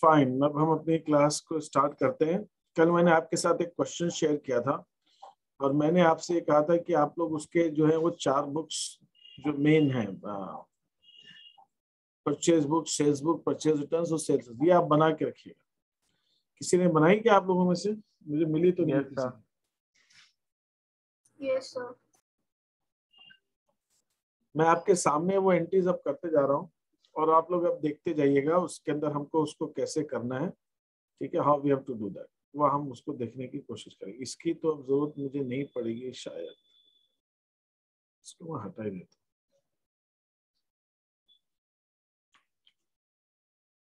Fine. अब हम अपनी क्लास को स्टार्ट करते हैं। कल मैंने आपके साथ एक क्वेश्चन शेयर किया था और मैंने आपसे कहा था कि आप लोग उसके जो है वो 4 बुक्स जो मेन है, purchase book, sales book, purchase returns और सेल्स, ये आप बना के रखिएगा। किसी ने बनाई क्या आप लोगों में से? मुझे मिली तो नहीं किसी ने। Yes sir. मैं आपके सामने वो एंट्रीज अब करते जा रहा हूँ और आप लोग अब देखते जाइएगा उसके अंदर हमको उसको कैसे करना है। ठीक है, how we have to do that, वो हम उसको देखने की कोशिश करेंगे। इसकी तो अब जरूरत मुझे नहीं पड़ेगी शायद, इसको मैं हटा ही देता हूँ।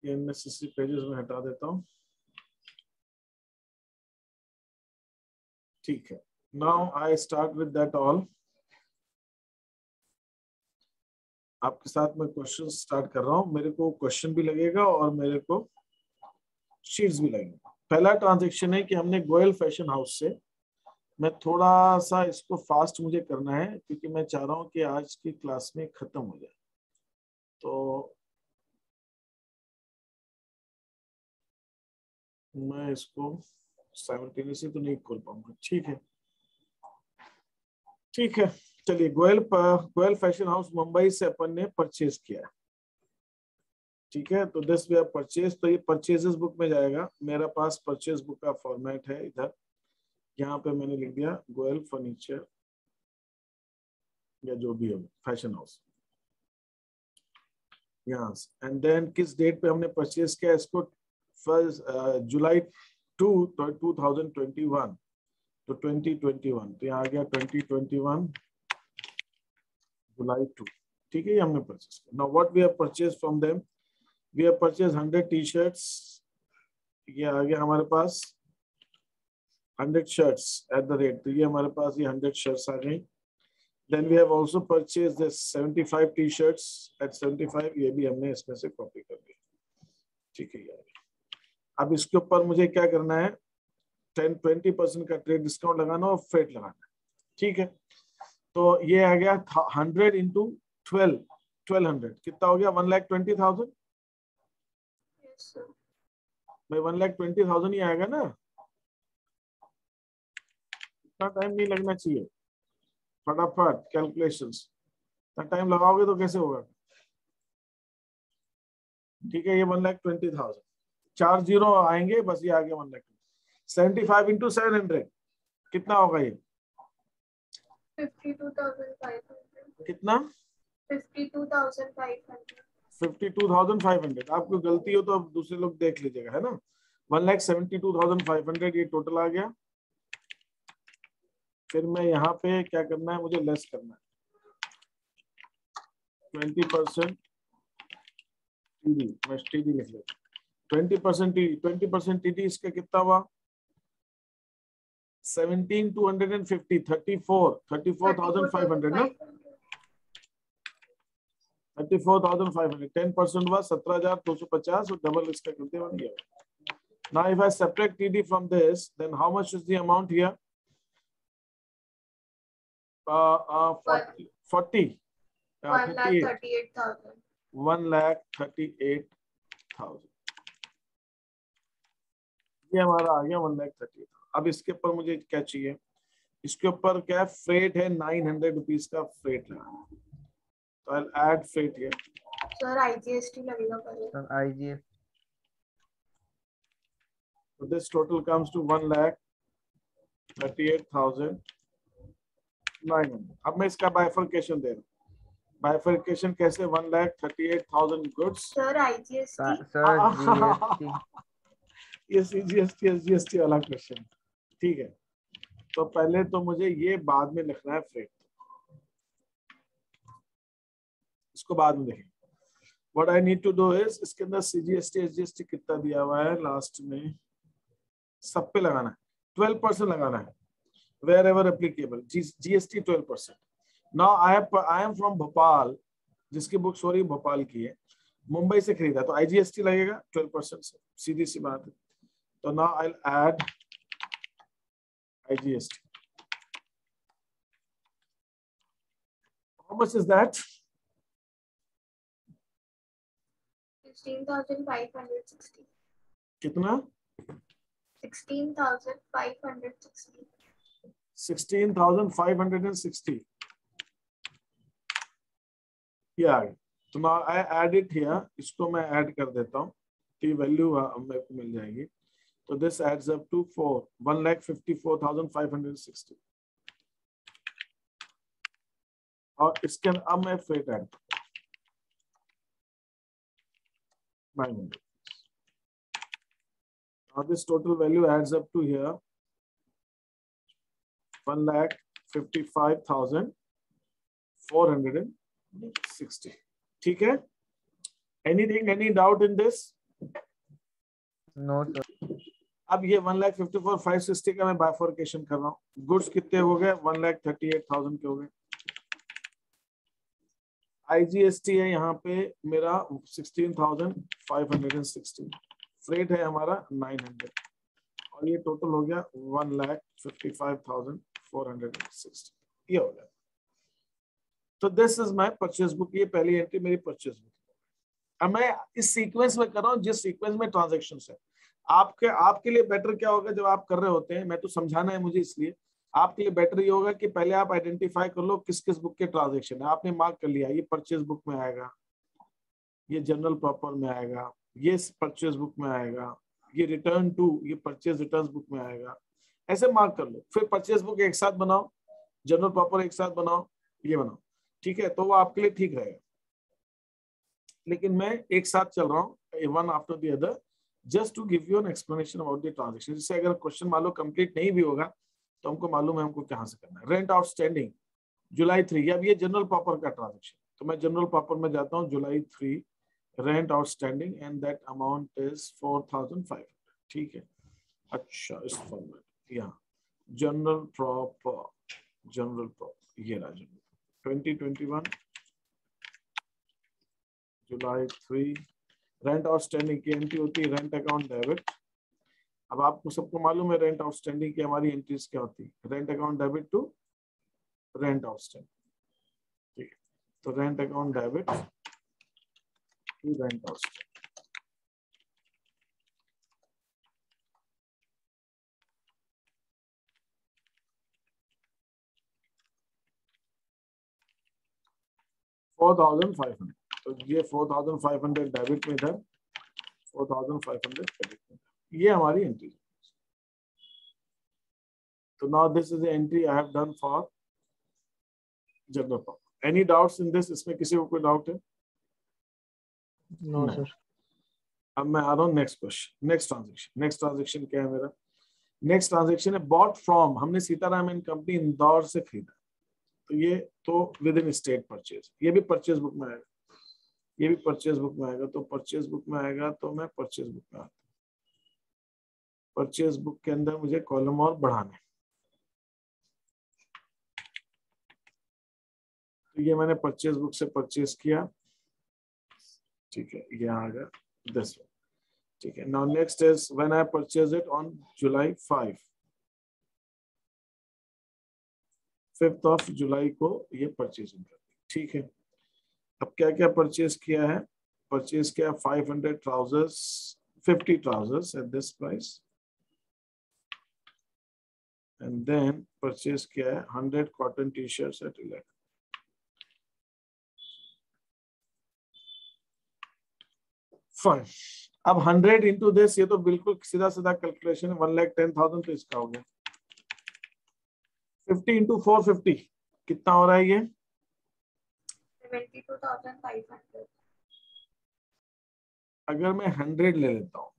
ये अननेसेसरी पेजेस में हटा देता हूँ। ठीक है, now I start with that all. आपके साथ मैं क्वेश्चन स्टार्ट कर रहा हूँ। मेरे को क्वेश्चन भी लगेगा और मेरे को शीट्स भी लगेंगे। पहला ट्रांजेक्शन है कि हमने गोयल फैशन हाउस से, मैं थोड़ा सा इसको फास्ट मुझे करना है क्योंकि मैं चाह रहा हूँ कि आज की क्लास में खत्म हो जाए। तो मैं इसको साइमल्टेनियसली तो नहीं खोल पाऊंगा। ठीक है, ठीक है, चलिए। गोयल फैशन हाउस मुंबई से अपन ने परचेज किया है। ठीक है, तो दिस वी हैव परचेज, तो ये परचेजेस बुक में जाएगा। मेरा पास परचेज बुक का फॉर्मेट है इधर, यहाँ पे मैंने लिख दिया गोयल फर्नीचर या जो भी हो फैशन हाउस, यहाँ से। एंड देन किस डेट पे हमने परचेज किया इसको? 1 जुलाई 2021 तो 2021, तो यहाँ आ गया 2021 जुलाई 2। ठीक है, ये हमने परचेज किया। Now what we have purchase from them, we have purchase 100 T-shirts, ये आ गया हमारे पास। 100 शर्ट्स एट द रेट, तो ये हमारे पास ये 100 शर्ट्स आ गई। Then we have also purchased this 75 t-shirts at 75, ये भी हमने इसमें से कॉपी कर दी। ठीक है यार, अब इसके ऊपर मुझे क्या करना है? 10-20% का ट्रेड डिस्काउंट लगाना और फ्रेट लगाना है। ठीक है, तो ये आ गया 100 इंटू 1200, कितना हो गया? 1,20,000। Yes sir. भाई 1,20,000 ही आएगा ना, इतना टाइम नहीं लगना चाहिए। फटाफट कैलकुलेशंस, टाइम लगाओगे तो कैसे होगा? ठीक है, ये 1,20,000, 4 जीरो आएंगे बस, ये आ गया 1,20,000। 75 इंटू 700 कितना होगा ये? 52,500। कितना? 52,500। 52,500। आपको गलती हो तो अब दूसरे लोग देख लीजिएगा, है ना। 1,72,500 ये टोटल आ गया। फिर मैं यहाँ पे क्या करना है, मुझे लेस करना है 20% टीडी, मैं टीडी लिख लेता हूँ। 20% टीडी, 20% टीडी इसका कितना हुआ? 17,250, 34,500 ना, 34,500। 10% हुआ 17,250 और डबल इसका कितने बन गया? Now if I subtract TD from this, then how much is the amount here? 40, 1,38,000। 1,38,000। ये हमारा आ गया 1,38,000। अब इसके ऊपर मुझे क्या चाहिए? इसके ऊपर क्या है? फ्रेट है 900 रुपीज का फ्रेट लगाना, तो I'll add freight here. Sir IGST लगेगा पहले। Sir IGST, so this total comes to 1,38,900। अब मैं इसका बाइफर्केशन दे रहा हूँ। बाइफर्केशन कैसे? 1,38,000 goods. Sir IGST। Sir GST, ये CGST SGST वाला क्वेश्चन। ठीक है, तो पहले तो मुझे ये बाद में लिखना है फ्रेट, इसको बाद में देखेंगे। What I need to do is इसके अंदर CGST SGST कितना दिया हुआ है लास्ट में, सब पे लगाना है। 12% लगाना है wherever applicable। GST 12%। Now I am from Bhopal, जिसकी बुक सॉरी भोपाल की है, मुंबई से खरीदा, तो IGST लगेगा 12% से, सीधी सी बात है। तो now I'll add IGST. How much is that? 16,560। कितना? 16,560. 16,560 ये आ गया। तो now I add it here, इसको मैं ऐड कर देता हूँ तो वैल्यू मेरे को मिल जाएगी। तो दिस एड्स अप टू 1,54,560 और इसके अब मैं फ्रेट ऐड करता हूँ 900। Now this total value adds up to here 1,55,460. ठीक है? Anything, any doubt in this? No sir. अब ये 1,54,560 का मैं बाइफोर्केशन कर रहा हूँ। गुड्स कितने हो गए? 1,38,000 के हो गए। IGST है यहाँ पे मेरा 16,560, फ्रेट है हमारा 900 और ये टोटल हो गया 1,55,460 ये हो गया। तो this is my purchase book, ये पहली एंट्री मेरी परचेज बुक। अब मैं इस सीक्वेंस में कर रहा हूँ जिस सीक्वेंस में ट्रांजैक्शन है। आपके लिए बेटर क्या होगा जब आप कर रहे होते हैं, मैं तो समझाना है मुझे, इसलिए आपके लिए बेटर ये होगा कि पहले आप आइडेंटिफाई कर लो किस किस बुक के ट्रांजैक्शन है। आपने मार्क कर लिया, ये परचेज बुक में आएगा, ये जनरल प्रॉपर में आएगा, ये परचेज बुक में आएगा, ये रिटर्न टू, ये परचेज रिटर्न बुक में आएगा। ऐसे मार्क कर लो, फिर परचेज बुक एक साथ बनाओ, जनरल प्रॉपर एक साथ बनाओ, ये बनाओ, ठीक है? तो वो आपके लिए ठीक रहेगा। लेकिन मैं एक साथ चल रहा हूँ, one after the other, just to give you an explanation about the transaction. जिससे अगर क्वेश्चन मान लो कंप्लीट नहीं भी होगा तो हमको मालूम है हमको कहाँ से करना है। रेंट आउटस्टैंडिंग जुलाई 3, अब ये जनरल प्रॉपर का ट्रांजैक्शन, तो मैं जनरल प्रॉपर में जाता हूँ, जुलाई 3 rent outstanding and that amount is 4,500, ठीक है? अच्छा, इस फॉर्मेट यहाँ जनरल प्रॉपर ये रहा जनरल 2021 जुलाई 3 रेंट आउटस्टैंडिंग की एंट्री होती है रेंट अकाउंट डेबिट। अब आपको सबको मालूम है रेंट आउटस्टैंडिंग की हमारी एंट्रीज क्या होती है, rent account debit to rent outstanding, ठीक है? तो rent account debit to rent outstanding. $4,500, तो ये 4,500 डेबिट में था, 4,500 क्रेडिट में था, ये हमारी एंट्री। तो now this is the entry I have done for journal proper. Any doubts in this? इसमें किसी को कोई डाउट है? No sir. अब मैं आ रहा हूँ next question, next transaction. Next transaction क्या है मेरा? नेक्स्ट ट्रांजैक्शन है बॉट फ्रॉम, हमने सीताराम एंड कंपनी इंदौर से खरीदा, तो ये तो विद इन स्टेट परचेज, ये भी परचेज बुक में आएगा, ये भी परचेज बुक में आएगा। तो परचेज बुक में आएगा तो मैं परचेज बुक में आता हूँ। परचेज बुक के अंदर मुझे कॉलम और बढ़ाने, तो ये मैंने परचेज बुक से परचेज किया, ठीक है? ये आ गया दिस वन, ठीक है? Now next is when I purchase it on July 5th of July को ये परचेजिंग कर, ठीक है? अब क्या क्या परचेज किया है? परचेज किया 500 trousers, 50 trousers at this price, and then purchase किया है 100 cotton T shirts at 11। Fine. अब 100 इंटू दिस, ये तो बिल्कुल सीधा सीधा कैलकुलेशन है, 1,10,000 तो इसका हो गया। 50 इंटू 450 कितना हो रहा है ये? 72,500. अगर मैं 100 ले लेता हूं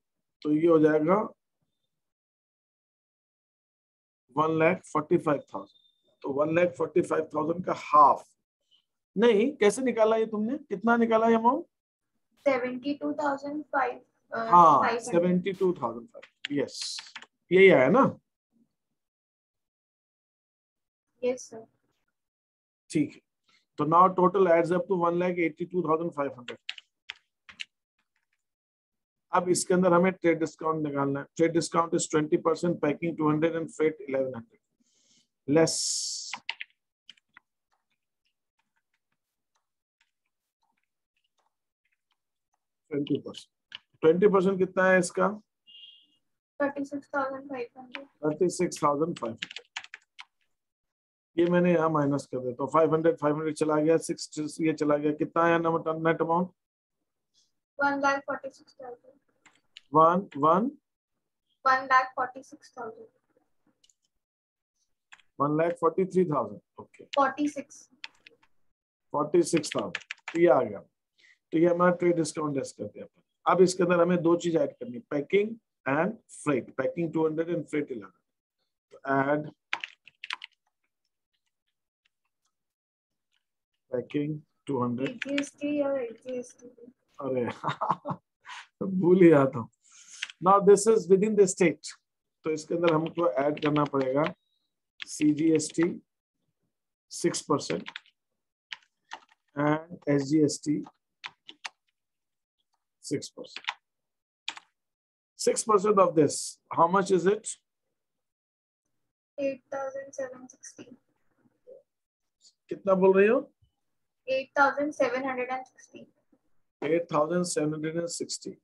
तो ये हो जाएगा 1,45,000। तो 1,45,000 का हाफ नहीं, कैसे निकाला ये तुमने? कितना निकाला ये अमाउंट? 72,500. हाँ 72,500, यस, यही आया ना? Yes sir. ठीक है। तो now total adds up to 1,82,500। अब इसके अंदर हमें ट्रेड डिस्काउंट निकालना है। Trade discount is 20%, packing 200 and freight 1,100 less 20%। 20% कितना है इसका? 36,500. 36,500 ये मैंने यहाँ माइनस कर देता हूँ। 500 चला गया, 6 ये चला गया, कितना आया नेट अमाउंट? 1,46,000. 1,46,000 ओके 46,000 तो ये आ गया। तो ये हमारा ट्रेड डिस्काउंट लेस कर दिया। अब इसके अंदर हमें दो चीज ऐड करनी, packing and freight. Packing 200 and freight 11। तो ऐड पैकिंग 200। GST और GST. अरे भूल ही जाता हूँ। Now this is within the state, तो इसके अंदर हमको ऐड करना पड़ेगा CGST 6% and SGST 6%. 6% of this, how much is it? 8,760. कितना बोल रही हो? 8,760. 8,760.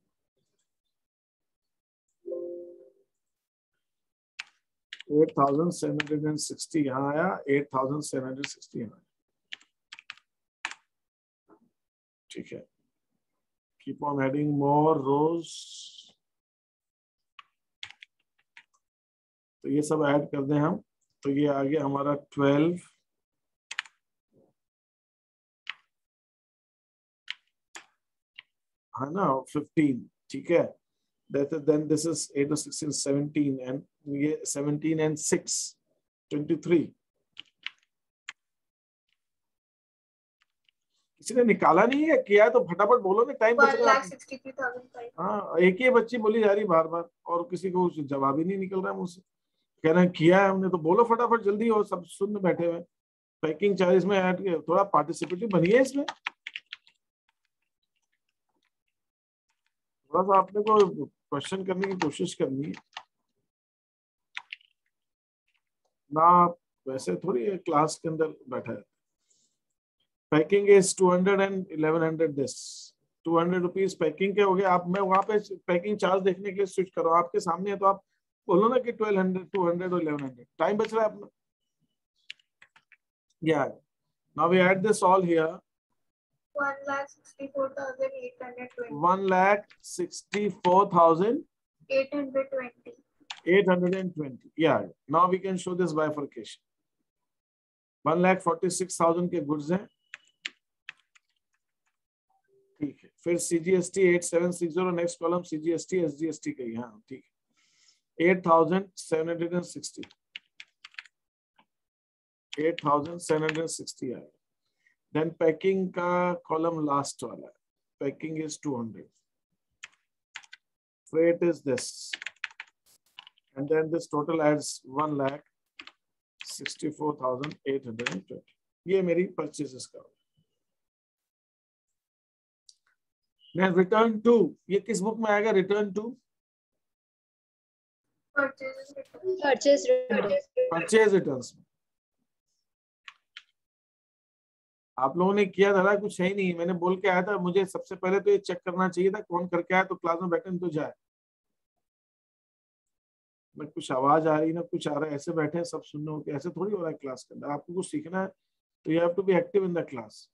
8,760 यहाँ आया, 8,760 यहाँ आया। ठीक है, कीप ऑन एडिंग मोर रोज। तो ये सब ऐड कर दें हम, तो ये आ गया हमारा 12 है ना, 15। ठीक है, then this is 8 or 16 17 and ये 17 and 6 23। किसी ने निकाला नहीं है, किया है तो फटाफट बोलो ना, टाइम बच रहा है। 1,63,500. हाँ, एक ही बच्ची बोली जा रही बार बार और किसी को जवाब ही नहीं निकल रहा है मुझसे। कह रहे हैं किया है हमने, तो बोलो फटाफट, जल्दी हो, सब सुन बैठे हुए। पैकिंग चार्जेस में ऐड किया, थोड़ा पार्टिसिपेटिव बनिए इसमें। थोड़ा सा आपने को क्वेश्चन करने की कोशिश करनी है ना, वैसे थोड़ी क्लास के अंदर बैठा है। Packing is 200 and 1100 this 200 rupees packing के हो गए। आप मैं वहां पे पैकिंग चार्ज देखने के लिए स्विच करो, आपके सामने है, तो आप बोलो ना कि 1200 200 और 1100। टाइम बच रहा है अपना। Yeah, now we add this all here. 1,64,820. 1,64,820. 820. Yeah, now we can show this bifurcation. 1,46,000 के गुड्स हैं। ठीक है, फिर CGST 8760, next column CGST SGST का। हाँ ठीक है, 8,760 8,760 आएगा। देन पैकिंग का कॉलम लास्ट वाला है, packing is 200, freight is this, and then this total adds 1,64,820। ये मेरी परचेजेस का। Then return to, ये किस बुक में आएगा? Return to Purchase return. Purchase returns में। आप लोगों ने किया धरा कुछ है ही नहीं, मैंने बोल के आया था, मुझे सबसे पहले तो ये चेक करना चाहिए था कौन करके आया, तो क्लास में बैठे तो जाए। ना कुछ आवाज आ रही ना कुछ आ रहा है, ऐसे बैठे हैं सब सुनने होते, ऐसे थोड़ी हो रहा है क्लास के अंदर। आपको कुछ सीखना है तो you have to be active in the class.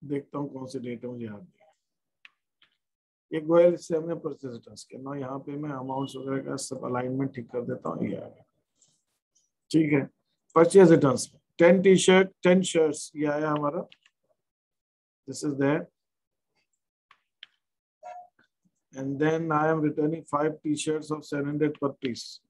देखता हूँ कौन से डेट है, मुझे याद नहीं। एक गोयल से हमने परचेज रिटर्न्स किया ना, यहाँ पे मैं अमाउंट्स वगैरह का सब अलाइनमेंट ठीक कर देता हूँ। ये आ गया, ठीक है। परचेज रिटर्न्स में 10 टी-शर्ट 10 शर्ट्स ये आया हमारा, this is there, and then I am returning 5 T-shirts of 700 per piece.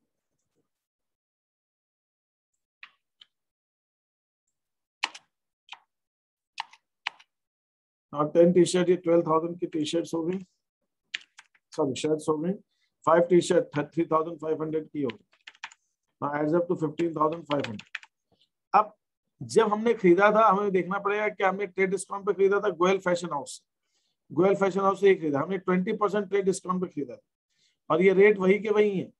और 10 टी-शर्ट, ये 12,000 की टी-शर्ट्स हो गई, सॉरी शर्ट्स हो गई। 5 टी-शर्ट 3,500 की हो गई, now adds up to 15,500। अब जब हमने खरीदा था, हमें देखना पड़ेगा कि हमने ट्रेड डिस्काउंट पे खरीदा था Goyal fashion house. Goyal fashion house से खरीदा हमने 20% ट्रेड डिस्काउंट पे खरीदा था, और ये रेट वही के वही है।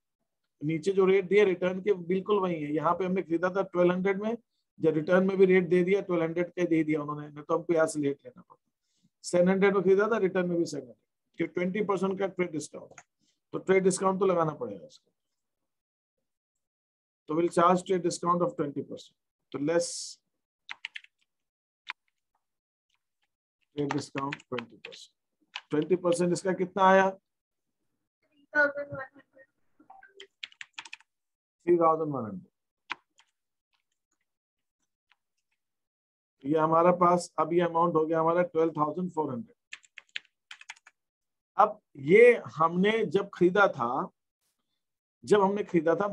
नीचे जो रेट दिए रिटर्न के बिल्कुल वही है। यहाँ पे हमने खरीदा था 1200 में, जब रिटर्न में भी रेट दे दिया 1200 का दे दिया उन्होंने, नहीं तो हमको यहाँ से रेट लेना पड़ता। 700 में खरीदा था, रिटर्न में भी 700, 20% का ट्रेड डिस्काउंट, तो ट्रेड डिस्काउंट तो लगाना पड़ेगा इसको, तो will charge trade discount of 20%, तो लेस ट्रेड डिस्काउंट 20%, 20% इसका कितना आया 3100। ये हमारा पास अब ये अमाउंट हो गया हमारा 12,400। अब ये हमने जब खरीदा था,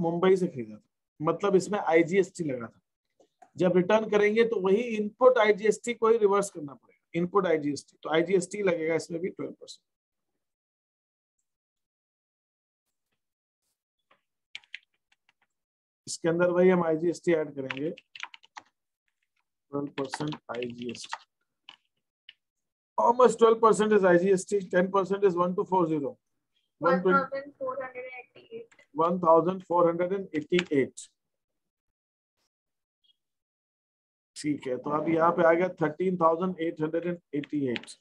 मुंबई से खरीदा था, मतलब इसमें आईजीएसटी लगा था। जब रिटर्न करेंगे तो वही इनपुट आईजीएसटी को ही रिवर्स करना पड़ेगा, इनपुट आईजीएसटी, तो आईजीएसटी लगेगा इसमें भी 12%। इसके अंदर वही हम आईजीएसटी ऐड करेंगे, 12% IGST. How much 12% is IGST? 10% is 1240. 1488. 1488. ठीक है, तो अब यहाँ पे आ गया 13,888।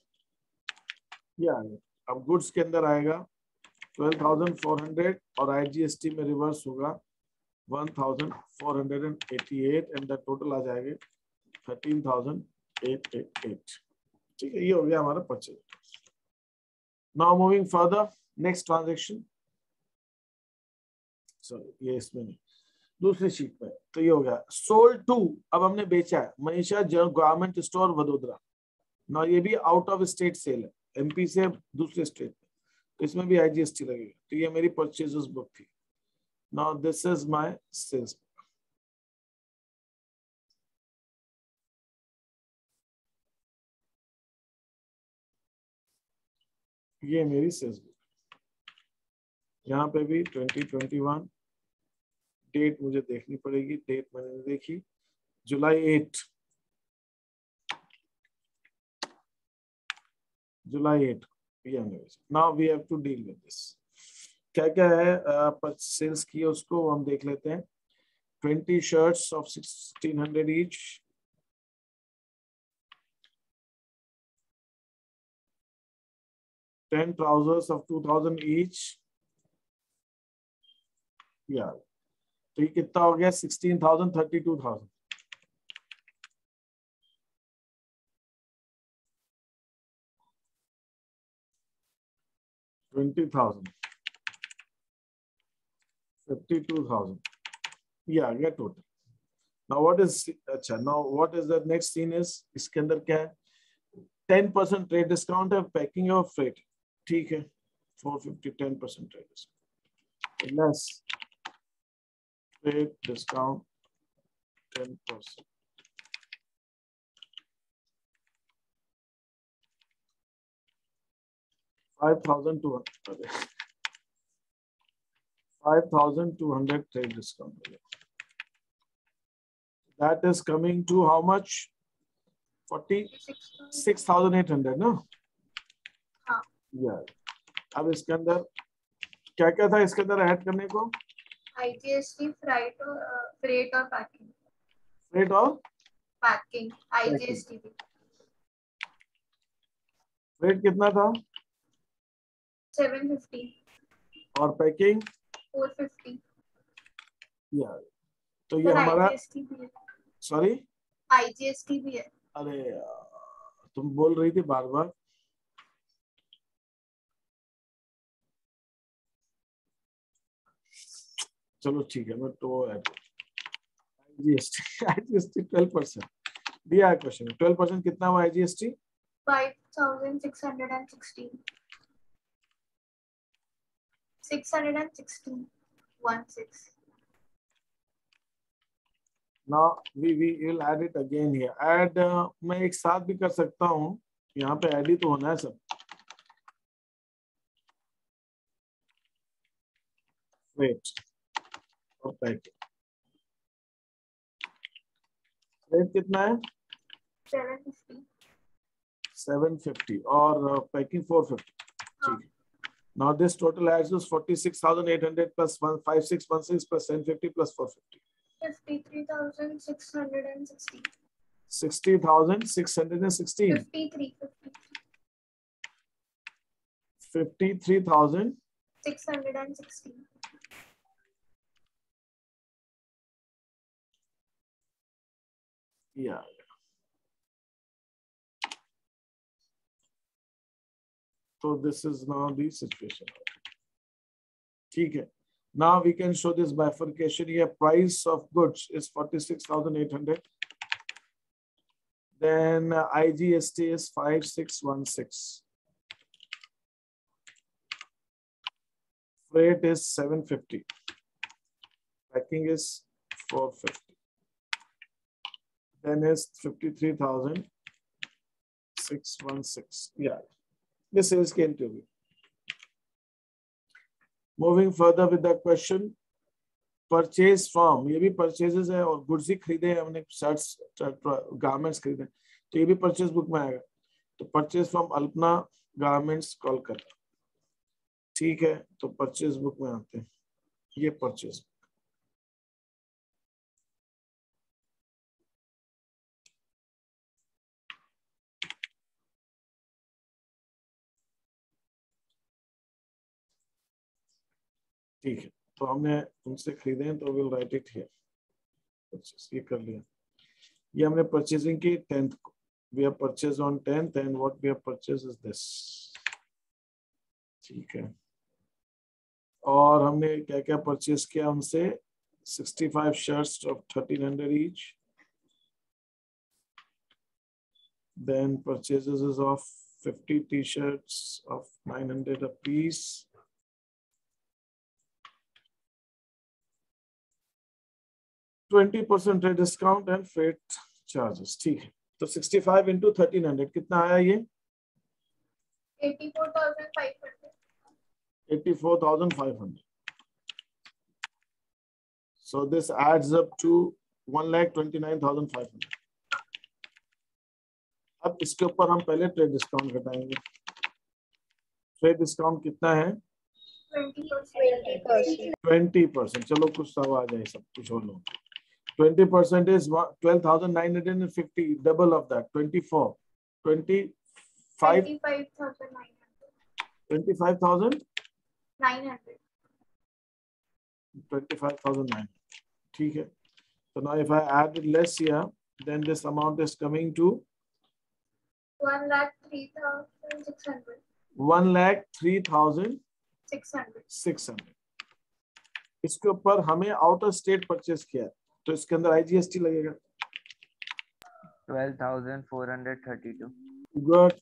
ये आ गया। अब गुड्स के अंदर आएगा 12,400 और IGST में रिवर्स होगा 1,488 एंड द टोटल आ जाएगा 13,888। ठीक है, ये हो गया हमारा purchase. Now moving further, next transaction, sorry ये इसमें नहीं, दूसरी शीट पे, तो ये हो गया सोल्ड टू, अब हमने बेचा है मनीषा गारमेंट स्टोर वडोदरा। ना ये भी आउट ऑफ स्टेट सेल है, एमपी से दूसरे स्टेट में, तो इसमें भी आईजीएसटी लगेगा। तो ये मेरी परचेजेस बुक थी। Now this is my sales. ये मेरी सेल्स बुक, यहाँ पे भी 2021 डेट मुझे देखनी पड़ेगी, डेट मैंने नहीं देखी, जुलाई 8, जुलाई 8। Now we have to deal with this. क्या क्या है सेल्स की उसको हम देख लेते हैं। 20 shirts of 1600 each, 10 trousers of 2000 each, या तो ये कितना हो गया 16,000, 32,000। $20,000, 52,000, ये आ गया टोटल। नाउ व्हाट इज, अच्छा now what is the next scene is, इसके अंदर क्या है 10% ट्रेड डिस्काउंट है, पैकिंग और फ्रेट, ठीक है 450, 10% trade discount, less trade discount 10%, $5,200 trade discount. That is coming to how much? 46,800 ना? हाँ। Yeah. अब इसके अंदर क्या क्या था इसके अंदर ऐड करने को? IGST, फ्रेट और पैकिंग। फ्रेट और पैकिंग, IGST भी। फ्रेट कितना था? 750 और पैकिंग 450। यार तो ये हमारा, सॉरी IGST भी है। अरे तुम बोल रही थी बार बार, चलो ठीक है मैं तो IGST 12% दिया है क्वेश्चन में। 12% कितना हुआ IGST? 5,616 616 16। Now we will add it again here. Add मैं एक साथ भी कर सकता हूँ, यहाँ पे add ही तो होना है सब। Wait और पैकिंग, रेट कितना है? 750 और पैकिंग 450, ठीक है। Now this total adds to 46,800 plus 15616 plus 750 plus 450. 53,616. 60,616. 53,000. 616. Yeah. So this is now the situation. ठीक है. Now we can show this bifurcation here. Price of goods is 46,800. Then IGST is 5616. Freight is 750. Packing is 450. Then is 53,616. Yeah, this is came to be. Moving further with the question, purchase from, ये भी purchases है और goods ही खरीदे हैं हमने, shirts, garments खरीदे, तो ये भी purchase book में आएगा. तो purchase from Alpna Garments Kolkata. ठीक है, तो purchase book में आते हैं. ये purchase. ठीक है, तो हमने उनसे खरीदे हैं, तो विल राइट इट हियर. ये कर लिया. ये हमने परचेजिंग की 10th को. We have purchase on 10th and what we have purchase is this. ठीक है, और हमने क्या क्या परचेज किया उनसे. 65 shirts of 1300 each. Then purchases of 50 T-shirts of 900 a piece. 20% trade discount and freight charges. ठीक है, तो 65 into 1300 कितना आया ये? 84,500. 84,500. So this adds up to 1,29,500. अब इसके ऊपर हम पहले ट्रेड डिस्काउंट घटाएंगे. ट्रेड डिस्काउंट कितना है? 20%. चलो कुछ सब आ जाए, सब कुछ हो लो. 20% is 12,950. Double of that. 24. 25,900. 25,000. 900. 25,900. ठीक है. So now if I add less here, then this amount is coming to 1,03,600. 1,03,600. इसके ऊपर हमें आउट ऑफ स्टेट परचेस किया, तो इसके अंदर IGST लगेगा. 12,432. Good.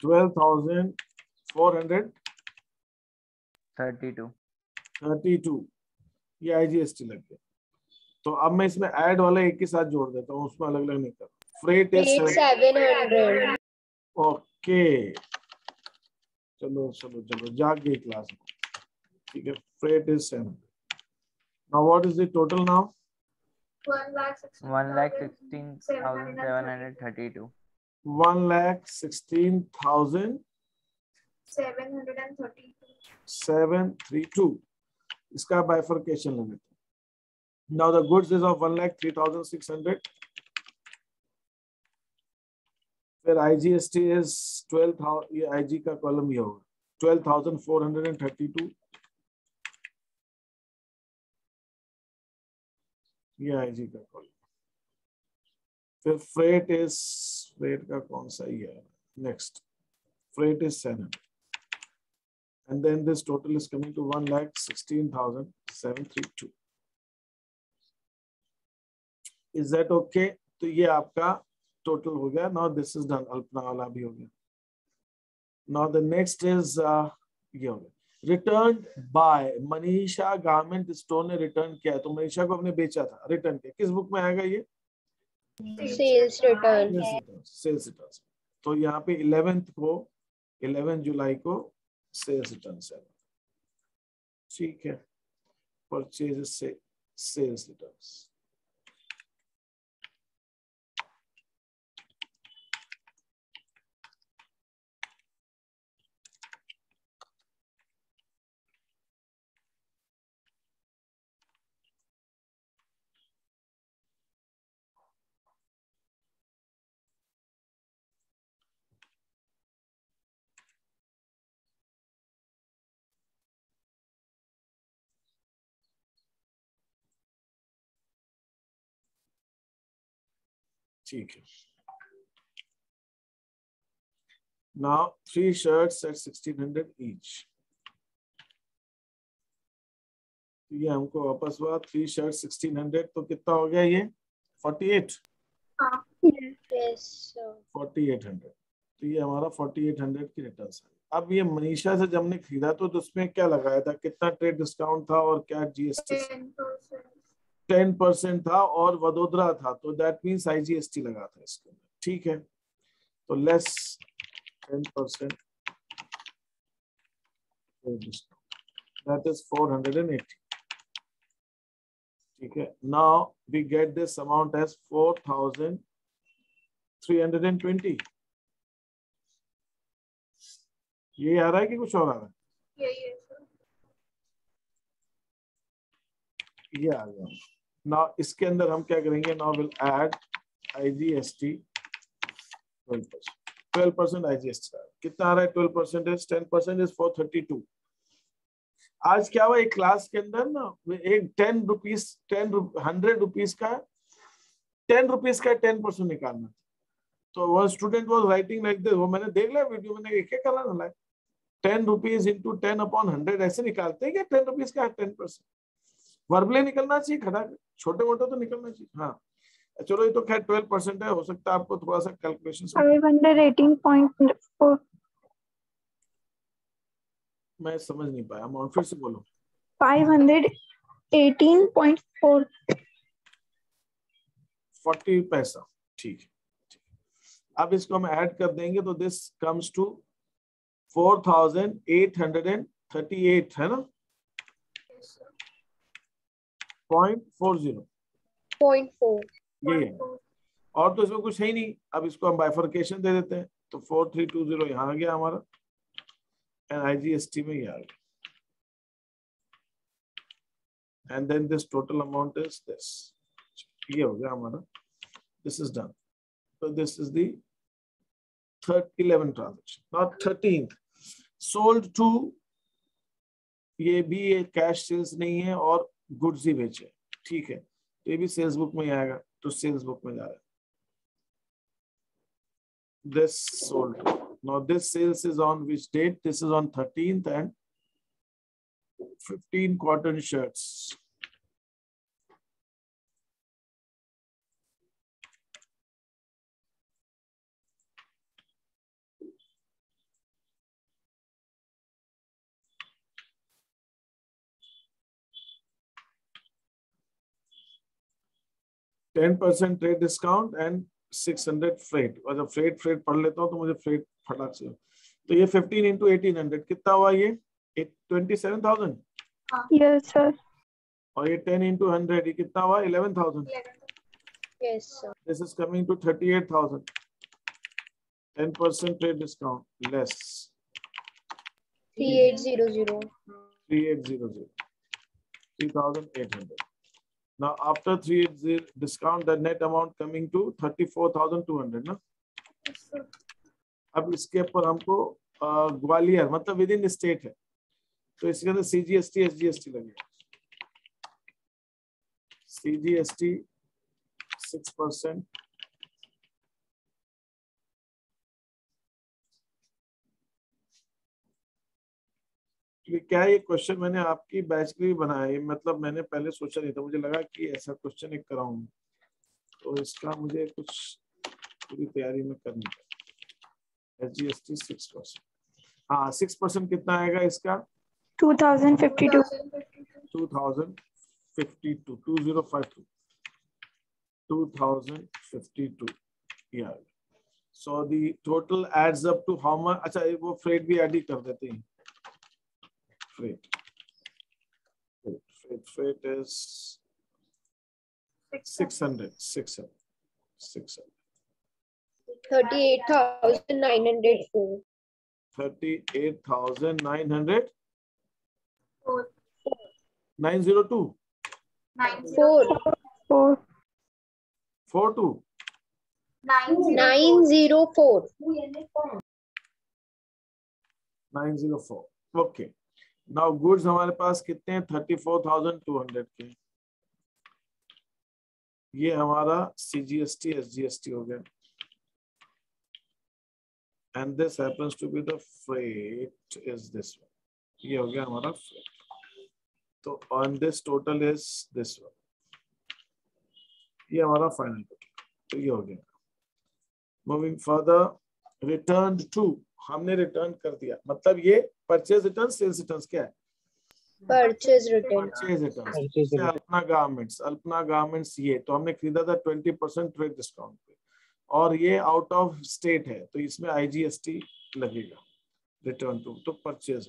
12,432. ये IGST लग गया. तो अब मैं इसमें ऐड वाला एक ही साथ जोड़ देता हूँ, उसमें अलग अलग नहीं कर. Freight is 700. ओके, चलो चलो चलो जाग गई क्लास में. ठीक है, freight is 700. Now what is the total now? 1,16,732. 1,16,732. इसका बाइफर्केशन लगे. Now the goods is of 1,03,600. फिर IGST is 12,000. ये IG का कॉलम ये होगा 12,432. ये IG का कॉलम. फिर फ्रेट का कौन सा ये है? Next freight is 700. And then this total is coming to 1,16,732. Is that okay? तो ये आपका टोटल हो गया. Now this is done. Alpana वाला भी हो गया. Now the next is ये हो गया. Returned by Manisha garment store ने रिटर्न किया है, तो मनीषा को हमने बेचा था, रिटर्न किया. किस बुक में आएगा ये? Sales return. Sales return. तो यहाँ पे 11 जुलाई को सेल्स रिटर्न से. ठीक है, परचेज से सेल्स रिटर्न्स. ठीक है। Now 3 shirts at 1600 each. ये हमको वापस हुआ 3 shirts 1600, तो कितना हो गया ये 48? हाँ। Yes, sir. 4800, तो ये हमारा 4800 की रिटर्न है। अब ये मनीषा से जब हमने खरीदा तो उसमें क्या लगाया था, कितना ट्रेड डिस्काउंट था और क्या जीएसटी? 10% था और वडोदरा था, तो दैट मीन्स आईजीएसटी लगा था इसके अंदर। ठीक है, तो लेस 10% दैट इज 480। ठीक है, now we get this amount as 4320। ये आ रहा है कि कुछ और आ रहा है? ये आ गया। नाउ इसके अंदर हम क्या करेंगे, now will add IGST 12% IGST. कितना आ रहा है? 12% इज 10% इज 432। आज क्या हुआ, एक क्लास के अंदर ना एक 100 रुपीज का 10% निकालना था, तो वो student was writing like this. वो मैंने देख लिया वीडियो, मैंने एक कर रहा ना, 10 रुपीज इंटू 10/100 ऐसे निकालते हैं क्या 10 रुपीज का 10%? वर्बले निकलना चाहिए, खड़ा छोटे मोटे तो निकलना चाहिए। हाँ चलो, ये तो खैर 12% है, हो सकता है आपको थोड़ा सा कैलकुलेशन 518.4। मैं समझ नहीं पाया, मैं फिर से बोलो। 518.4। 40 पैसा। ठीक है, अब इसको हम ऐड कर देंगे तो दिस कम्स टू 4838 है ना, 0.40 0.4. ये है। और तो इसमें कुछ है ही नहीं। अब इसको हम बाइफर्केशन दे देते हैं, तो 4320 यहाँ आ गया हमारा, एंड आईजीएसटी में ये आ गया, and then this total amount is this. ये हो गया हमारा, this is done. So this is the 11th transaction, not 13th. Sold to, ये भी एक कैश सेल्स नहीं है और गुड्स ही बेचे। ठीक है, तो ये भी सेल्स बुक में आएगा, तो सेल्स बुक में जा रहा है। This sold. Now this sales is on which date? This is on 13th and 15 cotton shirts. $10% trade discount and 600 freight। मतलब फ्रेट पढ़ लेता हूँ तो मुझे फ्रेट फटाक से। तो ये 15 into 1800 कितना हुआ? ये 27,000। Yes, sir. और ये 10 into 100 ये कितना हुआ? 11,000। Yes, sir. This is coming to 38,000. 10% trade discount less 3800. 3800, 3,800. Now after 380 discount, the net amount coming to 34,200 ना। अब इसके ऊपर हमको ग्वालियर मतलब विद इन स्टेट है, तो इसके अंदर सीजीएसटी एसजीएसटी लगेगा। सीजीएसटी 6%, क्या ये क्वेश्चन मैंने आपकी बैच के लिए बनाया, मतलब मैंने पहले सोचा नहीं था, मुझे लगा कि ऐसा क्वेश्चन एक कराऊं, तो इसका मुझे कुछ पूरी तैयारी में करनी है। एसजीएसटी 6%, हाँ 6% कितना आएगा इसका? 2052. 2052 yeah. So the total adds up to how much? अच्छा वो फ्रेट भी ऐड ही कर देते हैं। Freight is 600. 38,904. 38,900. 902. 4. 42. 904. 904. Okay. Now goods हमारे पास कितने हैं? 34,200 के। ये हमारा CGST SGST हो गया, and this happens to be the freight is this one. ये हो गया हमारा freight. तो on this total is this one. ये हमारा final total. तो ये हो गया. Moving further, returned to, हमने रिटर्न कर दिया, मतलब ये परचेज रिटर्न सेल्स रिटर्न क्या है? Purchase return. Purchase return. Alpana garments ये तो हमने खरीदा था 20% ट्रेड डिस्काउंट पे, और ये आउट ऑफ स्टेट है तो इसमें IGST लगेगा. रिटर्न टू, तो purchase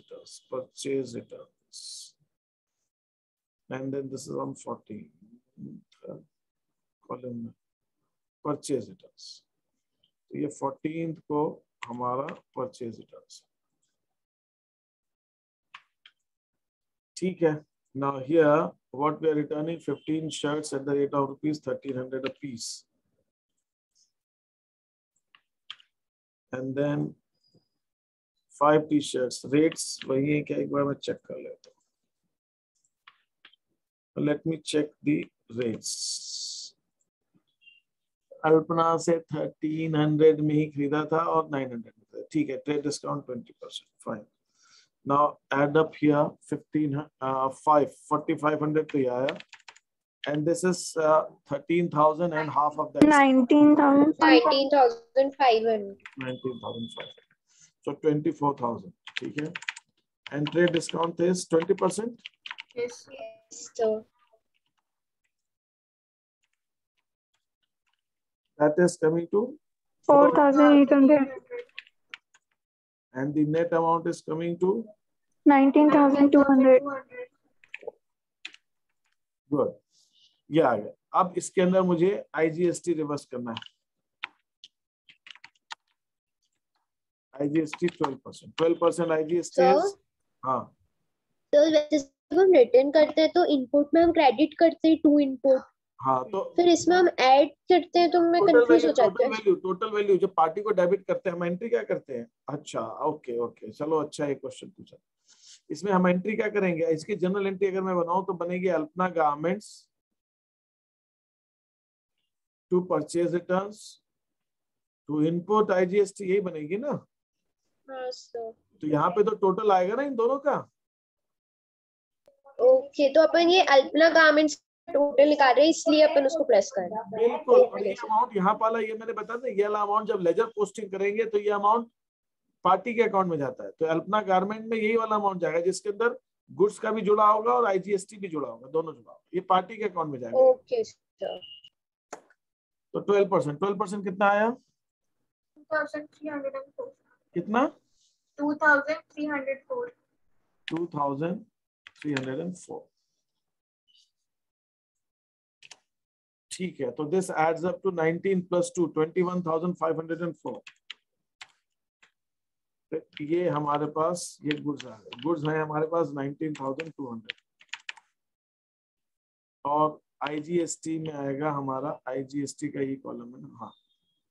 returns and then this is on 14 column में परचेज रिटर्न्स. तो ये 14th को हमारा परचेज रिटर्न्स. ठीक है. Now here what we are returning 15 shirts at the rate of rupees 1300 a piece. And then 5 t-shirts. Rates वही है क्या? एक बार मैं चेक कर लेता हूँ. Let me check the rates. Alpana से 1300 में ही खरीदा था और 900 में. ठीक है. Trade discount 20%. Fine. Now add up here 4500 तो ये आया, and this is 13,000 and half of that 19,000. 19,500. 19,500. So 24,000. ठीक है. And trade discount is 20%. Yes. So That is coming to 4,800. and the net amount is coming to 19,200. good. ये आ गया. अब इसके अंदर मुझे IGST रिवर्स करना है. IGST 12%. 12% IGST So? is हाँ. तो वैसे जब हम रिटर्न करते हैं तो इनपुट में हम क्रेडिट करते हैं 2 इनपुट, हाँ तो फिर इसमें हम ऐड करते हैं तो मैं कंफ्यूज हो जाती हूँ. टोटल वैल्यू जो पार्टी को डेबिट करते हैं हम एंट्री क्या करते हैं? अच्छा ओके ओके चलो अच्छा एक क्वेश्चन पूछा. इसमें हम एंट्री क्या करेंगे? इसकी जनरल एंट्री अगर मैं बनाऊं तो बनेगी Alpana garments to purchase returns to input IGST, यही बनेगी ना. हाँ सर. तो यहाँ पे तो टोटल आएगा ना इन दोनों का. ओके, तो अपन ये अल्पना गारमेंट्स टोटल निकाल रहे हैं इसलिए अपन उसको प्लस कर रहे हैं. बिल्कुल. और ये अमाउंट यहाँ वाला ये मैंने बताया था, ये वाला अमाउंट जब लेजर पोस्टिंग करेंगे तो ये अमाउंट पार्टी के अकाउंट में जाता है. तो अल्पना गारमेंट में यही वाला अमाउंट जाएगा जिसके अंदर गुड्स का भी जुड़ा होगा और IGST भी जुड़ा होगा, दोनों जुड़ा होगा. ये पार्टी के अकाउंट में जाएगा. Okay sir. तो 12% कितना आया? 2,304. कितना? 2,304. 2,304. ठीक है. तो दिस एड्स अप टू 19 + 2 21,504. ये हमारे पास ये गुड्स आ गए. गुड्स है हमारे पास 19,200 और IGST में आएगा हमारा IGST का ये कॉलम है ना. हाँ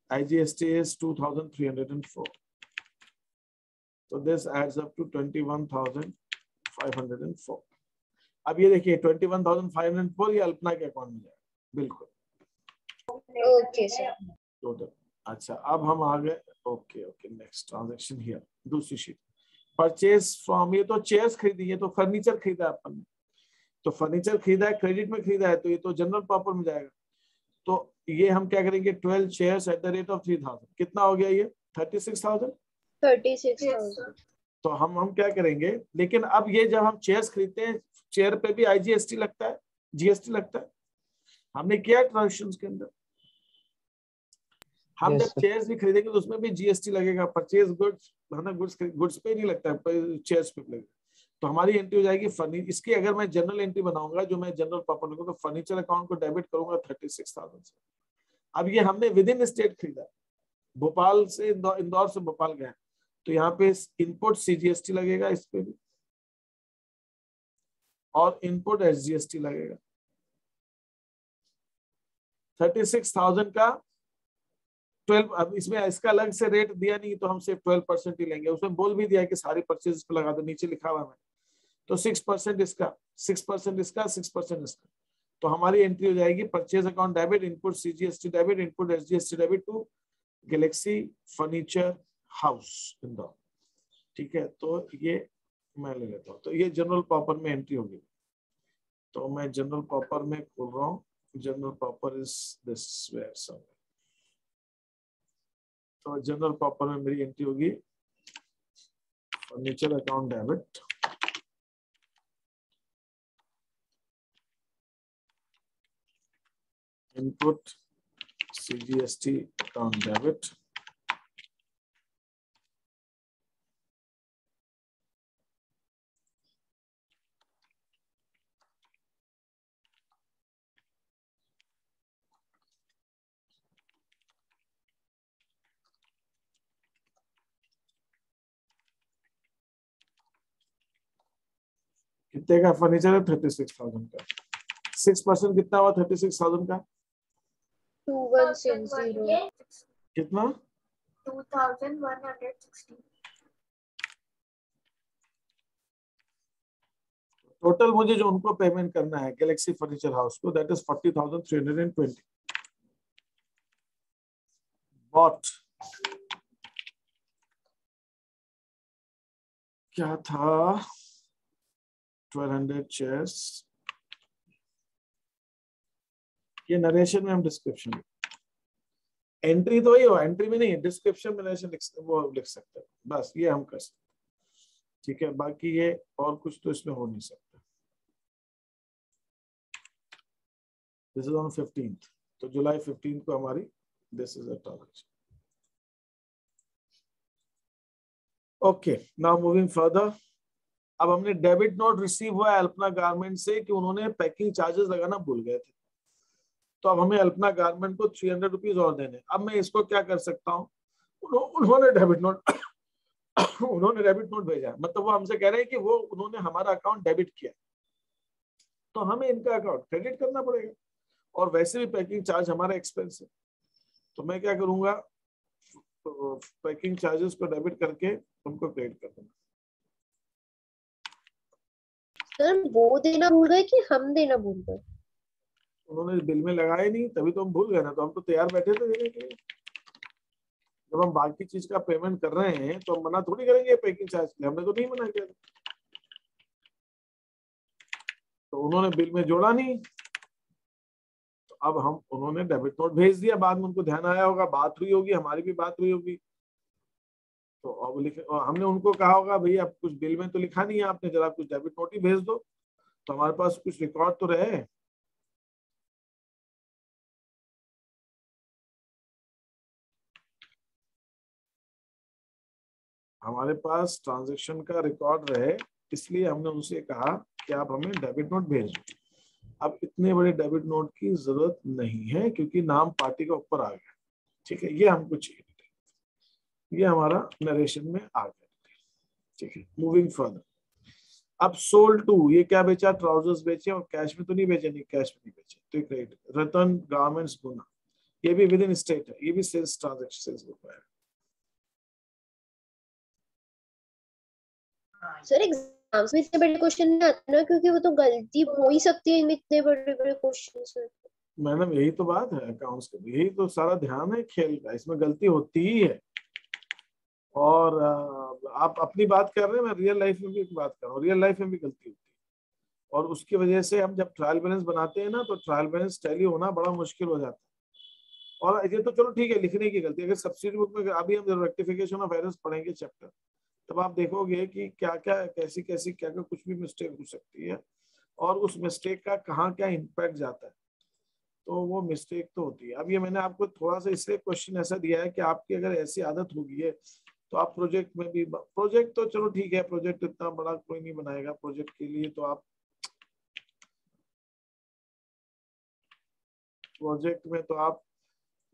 IGST is 2,304. So this adds up to 21,504. अब ये देखिए 21,504 ये अल्पना के अकाउंट में जाएगा. बिल्कुल. Okay sir. टोटल. अच्छा अब हम आ गए. Okay okay next transaction here. दूसरी शीट. परचेज फ्रॉम, ये तो चेयर्स खरीदी है, तो फर्नीचर खरीदा अपन ने. तो फर्नीचर खरीदा है, क्रेडिट में खरीदा है, तो ये तो जनरल प्रॉपर में जाएगा. तो ये हम क्या करेंगे? 12 chairs eight the rate of 3,000. कितना हो गया ये? 36,000. 36,000. तो हम क्या करेंगे? लेकिन अब ये जब हम चेयर्स खरीदते हैं, चेयर पे भी IGST लगता है, GST लगता है. हमने किया ट्रांजेक्शन के अंदर. हम जब चेयर्स भी खरीदेंगे तो उसमें भी GST लगेगा. परचेज गुड्स है ना, गुड्स पे नहीं लगता है, चेयर्स पे लगेगा. तो हमारी एंट्री हो जाएगी फर्नीचर. इसकी अगर मैं जनरल एंट्री बनाऊंगा जो मैं जनरल प्रॉपर्टी को, तो फर्नीचर अकाउंट को डेबिट करूंगा 36,000 से. अब ये हमने विद इन स्टेट खरीदा, भोपाल से इंदौर से भोपाल गया, तो यहाँ पे इनपुट CGST लगेगा इस पे भी और इनपुट SGST लगेगा. 36,000 का 12. अब इसमें इसका अलग से रेट दिया नहीं तो हम सिर्फ 12% ही लेंगे. उसमें बोल भी दिया है कि सारी परचेज पे लगा दो, नीचे लिखा हुआ है. तो 6% इसका, 6% इसका, 6% इसका. तो हमारी एंट्री हो जाएगी purchase account debit, input CGST debit, input SGST debit to galaxy furniture house Indore. ठीक है, तो ये मैं ले लेता हूँ। तो ये जनरल कॉपर में एंट्री होगी। तो मैं जनरल कॉपर में खोल रहा हूँ। Journal proper is this where somewhere. तो जनरल कॉपर में मेरी एंट्री होगी furniture account debit, input CGST account debit, कितने का फर्नीचर है? 36,000 का। 6% कितना हुआ 36,000 का? 2160। कितना? 2160। टोटल मुझे जो उनको पेमेंट करना है गैलेक्सी फर्नीचर हाउस को, दैट इज 40,320। बॉट क्या था? 1200 चेयर्स। ये नरेशन में हम डिस्क्रिप्शन, एंट्री तो वही हो, एंट्री में नहीं, डिस्क्रिप्शन में नरेशन वो लिख सकते हैं, बस ये हम कर सकते हैं। ठीक है, बाकी ये और कुछ तो इसमें हो नहीं सकता। दिस इज ऑन 15th, तो जुलाई 15 को हमारी this is a transaction. Okay, now moving further. अब हमने डेबिट नोट रिसीव हुआ है अल्पना गारमेंट से कि उन्होंने पैकिंग चार्जेस लगाना भूल गए थे, तो अब हमें अल्पना गारमेंट को 300 रुपीज और देने। अब मैं इसको क्या कर सकता हूँ, उन्होंने डेबिट नोट उन्होंने डेबिट नोट भेजा, मतलब वो हमसे कह रहे हैं कि वो उन्होंने हमारा अकाउंट डेबिट किया, तो हमें इनका अकाउंट क्रेडिट करना पड़ेगा, और वैसे भी पैकिंग चार्ज हमारा एक्सपेंस है। तो मैं क्या करूंगा, पैकिंग चार्जेस को डेबिट करके उनको क्रेडिट कर दूंगा। सर वो देना भूल गए कि हम देना भूल गए? उन्होंने बिल में लगाया नहीं, तभी तो हम भूल गए ना, तो हम तो तैयार बैठे थे देने के लिए। जब हम बाकी चीज का पेमेंट कर रहे हैं तो हम मना थोड़ी करेंगे पैकिंग चार्ज के लिए, हमने तो नहीं मना किया। तो उन्होंने बिल में जोड़ा नहीं, तो अब हम उन्होंने डेबिट नोट भेज दिया, बाद में उनको ध्यान आया होगा, बात हुई होगी, हमारी भी बात हुई होगी, तो अब हमने उनको कहा होगा भैया अब कुछ बिल में तो लिखा नहीं है आपने, जरा कुछ डेबिट नोट ही भेज दो, तो हमारे पास कुछ रिकॉर्ड तो रहे। हमारे पास ट्रांजैक्शन का रिकॉर्ड रहे, इसलिए हमने उनसे कहा कि आप हमें डेबिट नोट भेज दो। अब इतने बड़े डेबिट नोट की जरूरत नहीं है क्योंकि नाम पार्टी का ऊपर आ गया। ठीक है, ये हमको चाहिए, ये हमारा नरेशन में आ गया। ठीक है, मूविंग फर्दर। अब सोल्ड टू, ये क्या बेचा? ट्राउजर्स बेचे, और कैश में तो नहीं बेचे, नहीं कैश में नहीं बेचे, तो क्रेडिट। रतन गारमेंट्स गुना, ये भी विद इन स्टेट है, ये भी सेल्स ट्रांजैक्शन, सेल्स बुक है। सर एग्जाम्स में इतने बड़े क्वेश्चन नहीं आते ना, क्योंकि वो तो गलती हो ही सकती है इनमें, इतने बड़े बड़े क्वेश्चन सर। मैडम यही तो बात है अकाउंट्स के, यही तो सारा ध्यान है खेल का, इसमें गलती होती ही है। और आप अपनी बात कर रहे हैं, मैं रियल लाइफ में भी एक बात कर रहा हूँ, रियल लाइफ में भी गलती होती है, और उसकी वजह से हम जब ट्रायल बैलेंस बनाते हैं ना, तो ट्रायल बैलेंस टैली होना बड़ा मुश्किल हो जाता है। और ये तो चलो ठीक है, लिखने की गलती, अगर सब्सिडी बुक में अभी हम जब रेक्टिफिकेशन ऑफ एरर्स पढ़ेंगे चैप्टर, तब आप देखोगे कि क्या क्या कैसी कैसी क्या क्या कुछ भी मिस्टेक हो सकती है, और उस मिस्टेक का कहाँ क्या इम्पैक्ट जाता है, तो वो मिस्टेक तो होती है। अब ये मैंने आपको थोड़ा सा इसलिए क्वेश्चन ऐसा दिया है कि आपकी अगर ऐसी आदत होगी है तो आप प्रोजेक्ट में भी, प्रोजेक्ट तो चलो ठीक है, प्रोजेक्ट इतना बड़ा कोई नहीं बनाएगा, प्रोजेक्ट के लिए तो आप प्रोजेक्ट में तो आप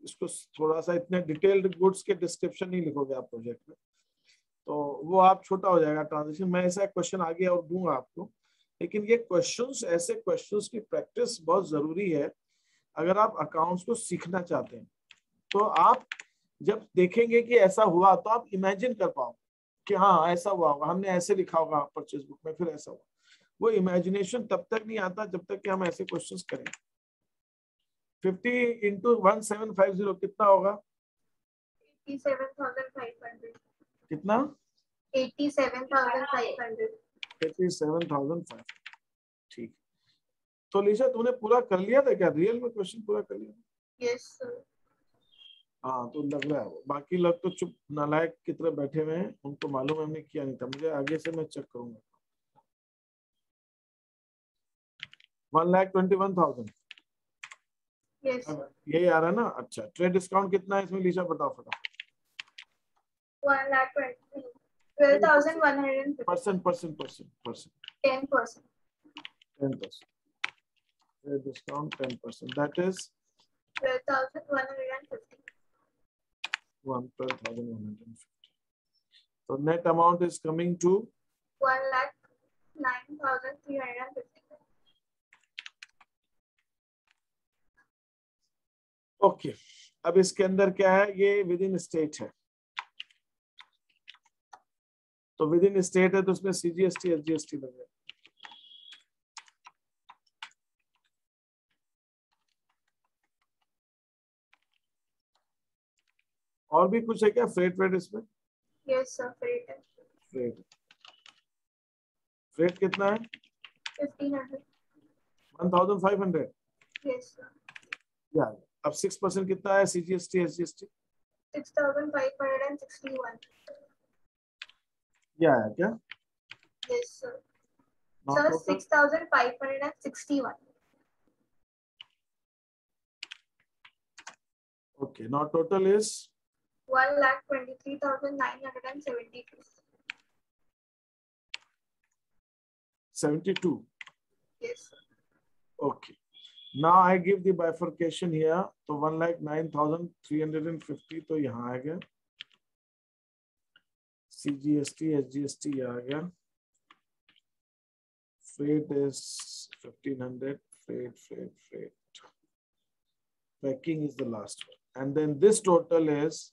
इसको थोड़ा सा इतने डिटेल्ड गुड्स के डिस्क्रिप्शन नहीं लिखोगे आप प्रोजेक्ट में, तो वो आप छोटा हो जाएगा ट्रांजेक्शन। मैं ऐसा क्वेश्चन आगे और दूंगा आपको, लेकिन ये क्वेश्चंस, ऐसे क्वेश्चंस की प्रैक्टिस बहुत जरूरी है अगर आप अकाउंट्स को सीखना चाहते हैं। तो आप जब देखेंगे कि ऐसा हुआ तो आप इमेजिन कर पाओ कि हाँ ऐसा हुआ होगा, हमने ऐसे लिखा होगा परचेज बुक में, फिर ऐसा हुआ। वो इमेजिनेशन तब तक नहीं आता जब तक कि हम ऐसे क्वेश्चंस करें। 50 इंटू 1750 कितना होगा? 87,500. कितना? 87,500. 87,500। ठीक। तो लीजा तुमने पूरा कर लिया था क्या? रियल में क्वेश्चन पूरा कर लिया? Yes, sir. हाँ, तो लग रहा है वो। बाकी लोग तो चुप नालायक की तरह बैठे हुए हैं, उनको मालूम है हमने किया नहीं था। मुझे आगे से मैं चेक करूंगा। 1,21,000 Yes, sir. यही आ रहा है ना? अच्छा, ट्रेड डिस्काउंट कितना है इसमें लीजा बताओ फटाफट। 1,20,000. 12,150. Percent percent percent percent 10%. 10%. Trade discount 10%. That is 12,150. 12,150. So net amount is coming to 1,09,350. Okay. अब इसके अंदर क्या है? ये विद इन स्टेट है, तो विद इन स्टेट है तो उसमें CGST SGST लगेगा। और भी कुछ है क्या? फ्रेट वेट इसमें? Yes, sir. Freight. Freight freight कितना है? 1,500. 1,500। Yes, sir. या अब 6% कितना है? CGST SGST 6,561. क्या है क्या? Yes, sir. Now Sir, total 6,561. okay, now total is 1,23,972. 72. Yes, sir. Okay. Now I give the bifurcation here. तो 1,09,350 तो यहाँ आ गया। CGST SGST आ गया। Freight is 1,500. Freight. Packing is the last one, and then this total is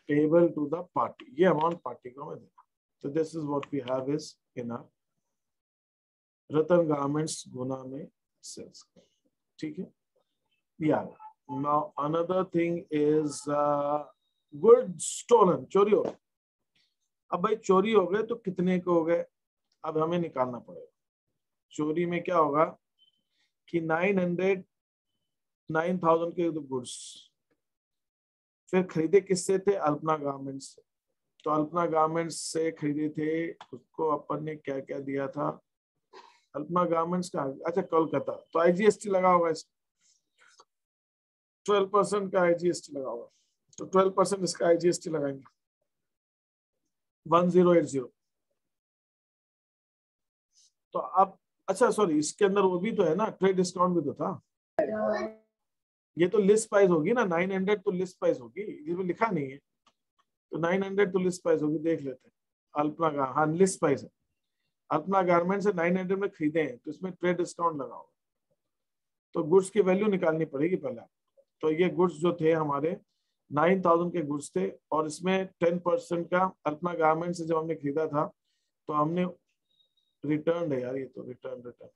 payable to the party. ये amount party को मैं देना। So this is what we have is in our Ratan Garments गुना में sales। ठीक है? Yeah. Now another thing is goods stolen, चोरी हो गए। अब भाई चोरी हो गए तो कितने को हो गए? अब हमें निकालना पड़ेगा। चोरी में क्या होगा कि 9,000 के गुड्स फिर खरीदे किससे थे? अल्पना गारमेंट्स से। तो अल्पना गारमेंट्स से खरीदे थे, उसको अपन ने क्या क्या दिया था? अल्पना गारमेंट्स का, अच्छा कोलकाता, तो IGST लगा होगा इस 12% का IGST लगा होगा, तो 12% इसका IGST लगाएंगे 1080। तो अब अच्छा सॉरी, इसके अंदर वो भी तो है ना, ट्रेड डिस्काउंट भी तो था। ये तो लिस्ट प्राइस होगी ना, 900 तो लिस्ट प्राइस होगी, इसमें लिखा नहीं है, तो 900 तो लिस्ट प्राइस होगी। देख लेते हैं। अल्पना का हाँ लिस्ट प्राइस है। अल्पना गारमेंट से 900 में खरीदे हैं तो इसमें ट्रेड डिस्काउंट लगा होगा, तो गुड्स की वैल्यू निकालनी पड़ेगी पहले। तो ये गुड्स जो थे हमारे 9,000 के गुड्स थे, और इसमें 10% का अल्पना गारमेंट से जब हमने खरीदा था तो हमने रिटर्न है यार, ये तो रिटर्न सर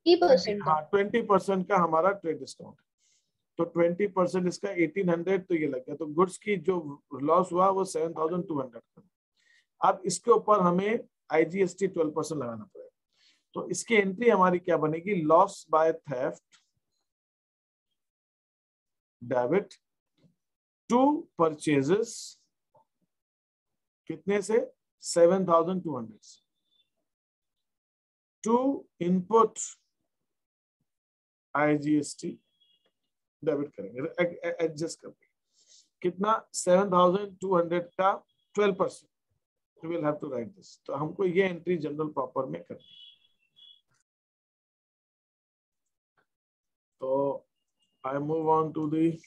20%। हाँ 20% का हमारा ट्रेड डिस्काउंट, तो 20% इसका 1,800 तो ये लग गया। तो गुड्स की जो लॉस हुआ वो 7,200 का। अब इसके ऊपर हमें IGST 12% लगाना पड़ेगा। तो इसकी एंट्री हमारी क्या बनेगी? Loss by theft debit to purchases, कितने से? 7,200 टू इनपुट IGST डेबिट करेंगे, एडजस्ट करके कितना? 7,200 का 12%। We will have to write this. तो हमको ये एंट्री जनरल प्रॉपर में करनी है। तो I move on to the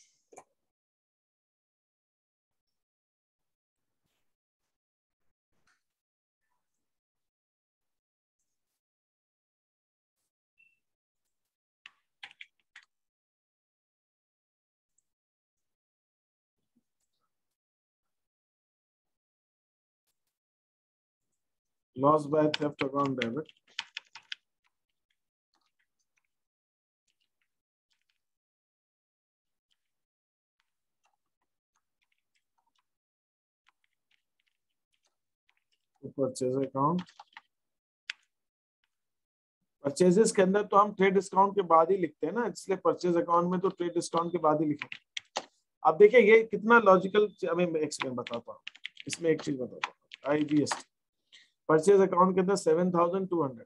loss by theft account debit. Purchase account, purchases के अंदर तो हम ट्रेड डिस्काउंट के बाद ही लिखते हैं ना, इसलिए परचेज अकाउंट में तो ट्रेड डिस्काउंट के बाद ही लिखेंगे। अब देखिए ये कितना लॉजिकल, अभी एक सेकंड बताता हूँ, इसमें एक चीज बताता हूँ। आईजीएसटी परचेज अकाउंट के अंदर 7,200,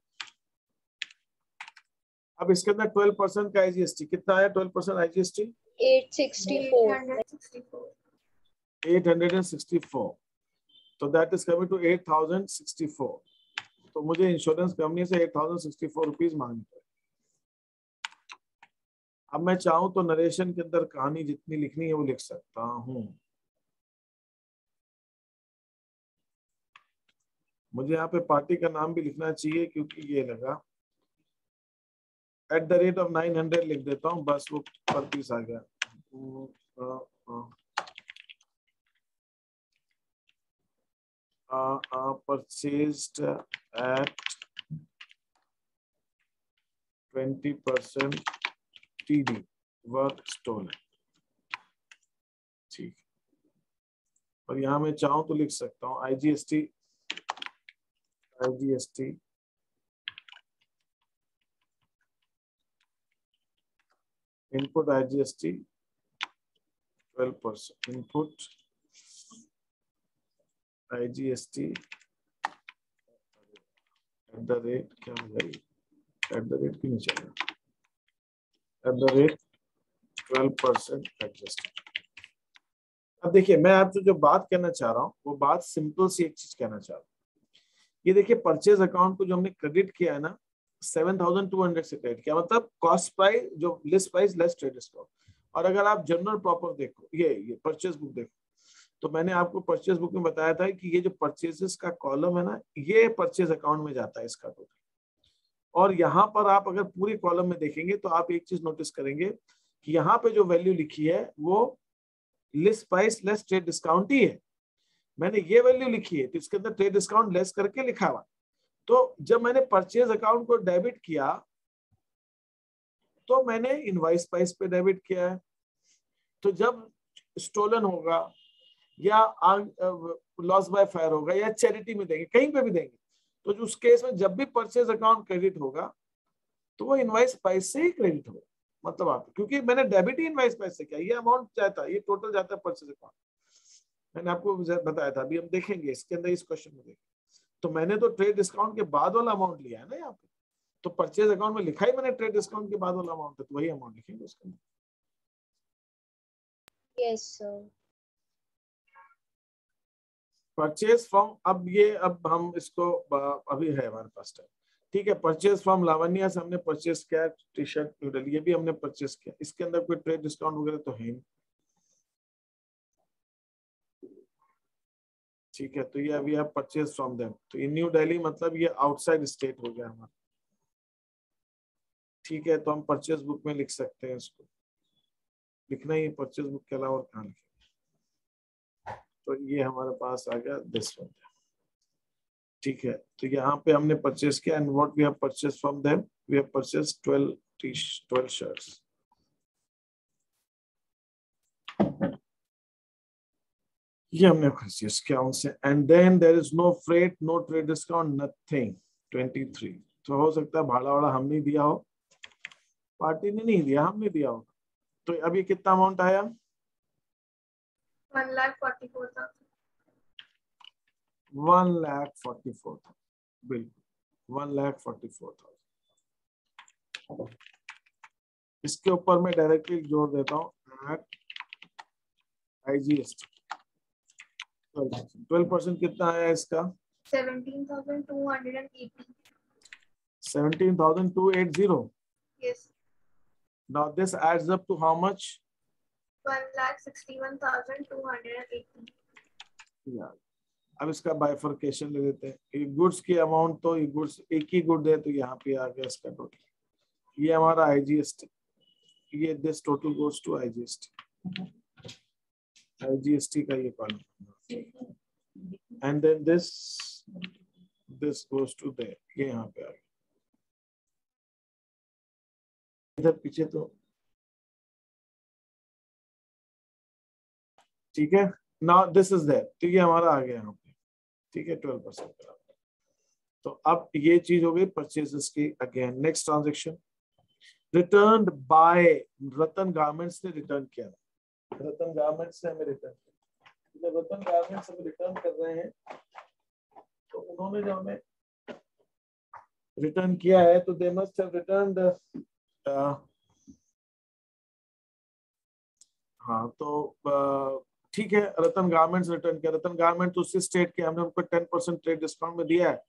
अब इसके अंदर 12% का आईजीएसटी कितना आया? 12% आईजीएसटी 864 864, तो दैट इज कमिंग टू 8,064। तो मुझे इंश्योरेंस कंपनी से 8,064 रुपीज मांगनी पड़े। अब मैं चाहूं तो नरेशन के अंदर कहानी जितनी लिखनी है वो लिख सकता हूं। मुझे यहाँ पे पार्टी का नाम भी लिखना चाहिए क्योंकि ये लगा @900 लिख देता हूँ, बस वो पर पीस आ गया। Purchased at 20% TD work stolen, ठीक। और यहाँ मैं चाहूँ तो लिख सकता हूँ IGST input IGST 12%, input IGST @ क्या हो गई, @ क्यों नहीं चलेगा, @ 12% एडजस्ट। अब देखिए मैं आपसे जो बात कहना चाह रहा हूँ वो बात सिंपल सी एक चीज कहना चाह रहा हूँ। ये देखिए परचेज अकाउंट को जो हमने क्रेडिट किया है ना 7,200 से क्रेडिट किया, मतलब कॉस्ट प्राइस जो list price less trade discount. और अगर आप जनरल प्रॉपर देखो, ये परचेज बुक देखो, तो मैंने आपको परचेज बुक में बताया था कि ये जो परचेजेस का कॉलम है ना, ये परचेज अकाउंट में जाता है इसका टोटल। और यहाँ पर आप अगर पूरी कॉलम में देखेंगे तो आप एक चीज नोटिस करेंगे कि यहाँ पे जो वैल्यू लिखी है वो list price less trade discount ही है। मैंने ये वैल्यू लिखी है तो इसके अंदर ट्रेड डिस्काउंट लेस करके लिखा हुआ। तो जब मैंने परचेज अकाउंट को डेबिट किया तो मैंने इनवॉइस प्राइस पे डेबिट किया है। तो जब स्टोलन होगा या लॉस बाय फायर होगा या चैरिटी में देंगे, कहीं पे भी देंगे, तो उस केस में जब भी परचेज अकाउंट क्रेडिट होगा तो वो इनवॉइस प्राइस से ही क्रेडिट होगा। मतलब आप, क्योंकि मैंने डेबिट ही इनवॉइस प्राइस से किया, ये अमाउंट जाता है, ये टोटल जाता है परचेज अकाउंट। मैंने आपको बताया था, अभी हम देखेंगे इसके अंदर, इस क्वेश्चन में देखेंगे। तो मैंने तो ट्रेड डिस्काउंट के बाद वाला अमाउंट लिया है ना यहाँ पे, तो परचेज अकाउंट में लिखा ही मैंने ट्रेड डिस्काउंट के बाद वाला अमाउंट है, तो वही अमाउंट लिखेंगे उसके अंदर। Yes sir. परचेज फ्रॉम, अब हम इसको अभी है हमारे पास टाइम, ठीक है। परचेज फ्रॉम लावण्या से हमने परचेज किया टी शर्ट न्यूडल, ये भी हमने परचेज किया, इसके अंदर कोई ट्रेड डिस्काउंट वगैरह तो है नहीं, ठीक है। तो ये अभी आप परचेज फ्रॉम देम, तो ये न्यू दिल्ली मतलब ये आउटसाइड स्टेट हो गया हमारा, ठीक है। तो हम परचेज बुक में लिख सकते हैं, इसको लिखना ही परचेज बुक के अलावा और कहाँ लिखें। तो ये हमारे पास आ गया दिस वन, ठीक है। तो यहाँ पे हमने परचेज किया and what we have purchase from them, we have purchase 12 shirts. ये हमने परचेज किया उनसे and then there is no freight, no trade discount, nothing. 23, तो हो सकता है भाड़ा वाड़ा हम नहीं दिया हो, पार्टी ने नहीं दिया, हमने दिया हो। तो अभी कितना अमाउंट आया? 1,44,000। 1,44,000, बिल्कुल 1,44,000। इसके ऊपर मैं डायरेक्टली जोड़ देता हूँ एट आईजीएसटी 12%। कितना आया इसका? 17,280। 17,280। Yes. Now this adds up to how much? 1,61,280. Yeah. अब इसका बाइफर्केशन ले लेते हैं। ये गुड्स की अमाउंट, तो ये गुड्स एक ही गुड है तो यहाँ पे आ गया इसका टोटल, ये हमारा आईजीएसटी, ये this total goes to IGST, IGST का ये column, and then this goes to there, ये यहाँ पे आ गया। इधर पीछे तो ठीक है। नाउ दिस इज देयर, तो ये हमारा आ गया यहाँ पे। ठीक है 12%। तो अब ये चीज हो गई परचेजेस की। Again next transaction return by Ratan garments ने रिटर्न किया। रतन गारमेंट्स ने हमें रिटर्न किया। जब रतन गारमेंट्स हमें रिटर्न कर रहे हैं तो उन्होंने जो हमें रिटर्न किया है तो दे मस्ट हैव रिटर्न्ड। हाँ तो ठीक है रतन गारमेंट्स रिटर्न किया। रतन गारमेंट्स उसी स्टेट के, हमने उनको 10% ट्रेड डिस्काउंट में दिया है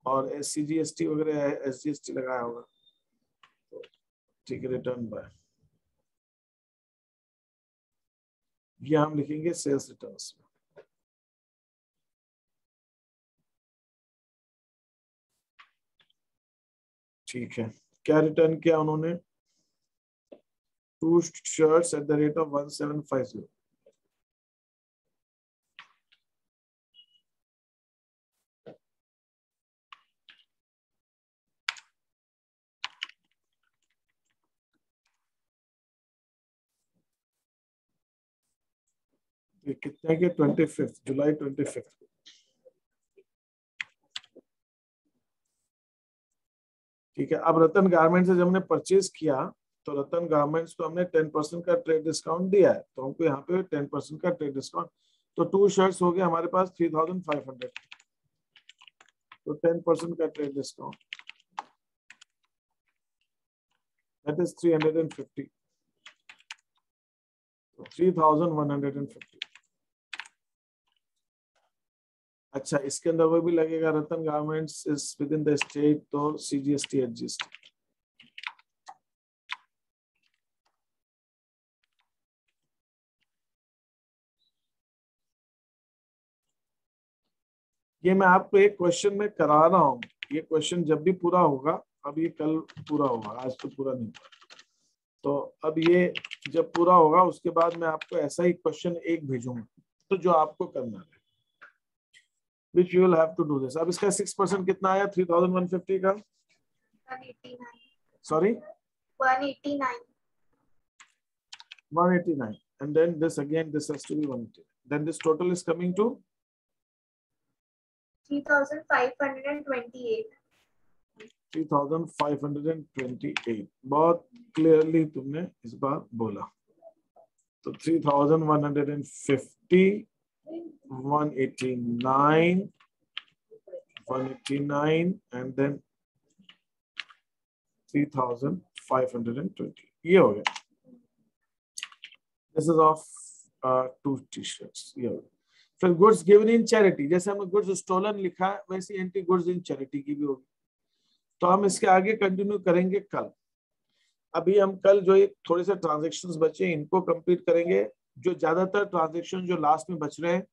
और SCGST वगैरह SGST लगाया होगा। तो ठीक है रिटर्न बाय, ये हम लिखेंगे सेल्स रिटर्न्स में। ठीक है क्या रिटर्न किया उन्होंने? 2 shirts at the rate of 1750। ये कितने के? 25 जुलाई 25। ठीक है अब रतन गारमेंट्स से जब हमने परचेज किया तो रतन गारमेंट्स को हमने 10% का ट्रेड डिस्काउंट दिया है, तो हमको यहाँ पे 10% का ट्रेड डिस्काउंट, तो 2 शर्ट्स हो गए हमारे पास 3500। तो 10% का ट्रेड डिस्काउंट दैट इज 350। तो 3150। अच्छा इसके अंदर वो भी लगेगा Ratan garments is within the state, तो CGST एडजस्ट। ये मैं आपको एक क्वेश्चन में करा रहा हूँ, ये क्वेश्चन जब भी पूरा होगा, अब ये कल पूरा होगा, आज तो पूरा नहीं हुआ, तो अब ये जब पूरा होगा उसके बाद मैं आपको ऐसा ही क्वेश्चन एक भेजूंगा, तो जो आपको करना है which you will have to do this। अब इसका 6% कितना आया 3150 का? 189। Sorry 189। 189 and then this again this has to be 189, then this total is coming to 3528। 3528। बहुत क्लियरली तुमने इस बार बोला। तो 3150, 189 and then 3520, ये हो गया। This is of 2 t-shirts। ये हो गया। फिर गुड्स गिवन इन चैरिटी, जैसे हमने गुड्स स्टोलन लिखा है वैसे एंटी गुड्स इन चैरिटी की भी होगी। तो हम इसके आगे कंटिन्यू करेंगे कल। अभी हम कल जो एक थोड़े से ट्रांजैक्शंस बचे इनको कंप्लीट करेंगे। जो ज्यादातर ट्रांजैक्शन जो लास्ट में बच रहे हैं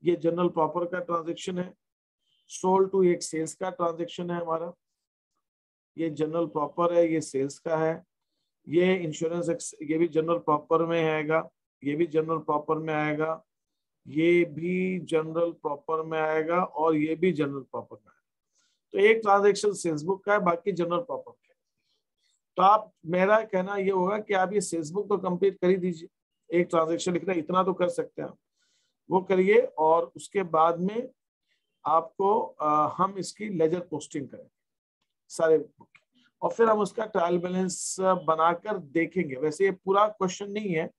ये जनरल प्रॉपर का ट्रांजैक्शन है, सोल्ड टू एक सेल्स का ट्रांजैक्शन है हमारा, ये जनरल प्रॉपर है, ये सेल्स का है, ये इंश्योरेंस ये भी जनरल प्रॉपर में आएगा, ये भी जनरल प्रॉपर में आएगा, ये भी जनरल प्रॉपर में आएगा और ये भी जनरल प्रॉपर में आएगा। तो एक ट्रांजैक्शन सेल्स बुक का है, बाकी जनरल प्रॉपर का है। तो आप, मेरा कहना ये होगा कि आप ये सेल्स बुक तो कंप्लीट कर ही दीजिए, एक ट्रांजैक्शन लिखना इतना तो कर सकते हैं आप, वो करिए और उसके बाद में आपको हम इसकी लेजर पोस्टिंग करेंगे सारे बुक, और फिर हम उसका ट्रायल बैलेंस बनाकर देखेंगे। वैसे ये पूरा क्वेश्चन नहीं है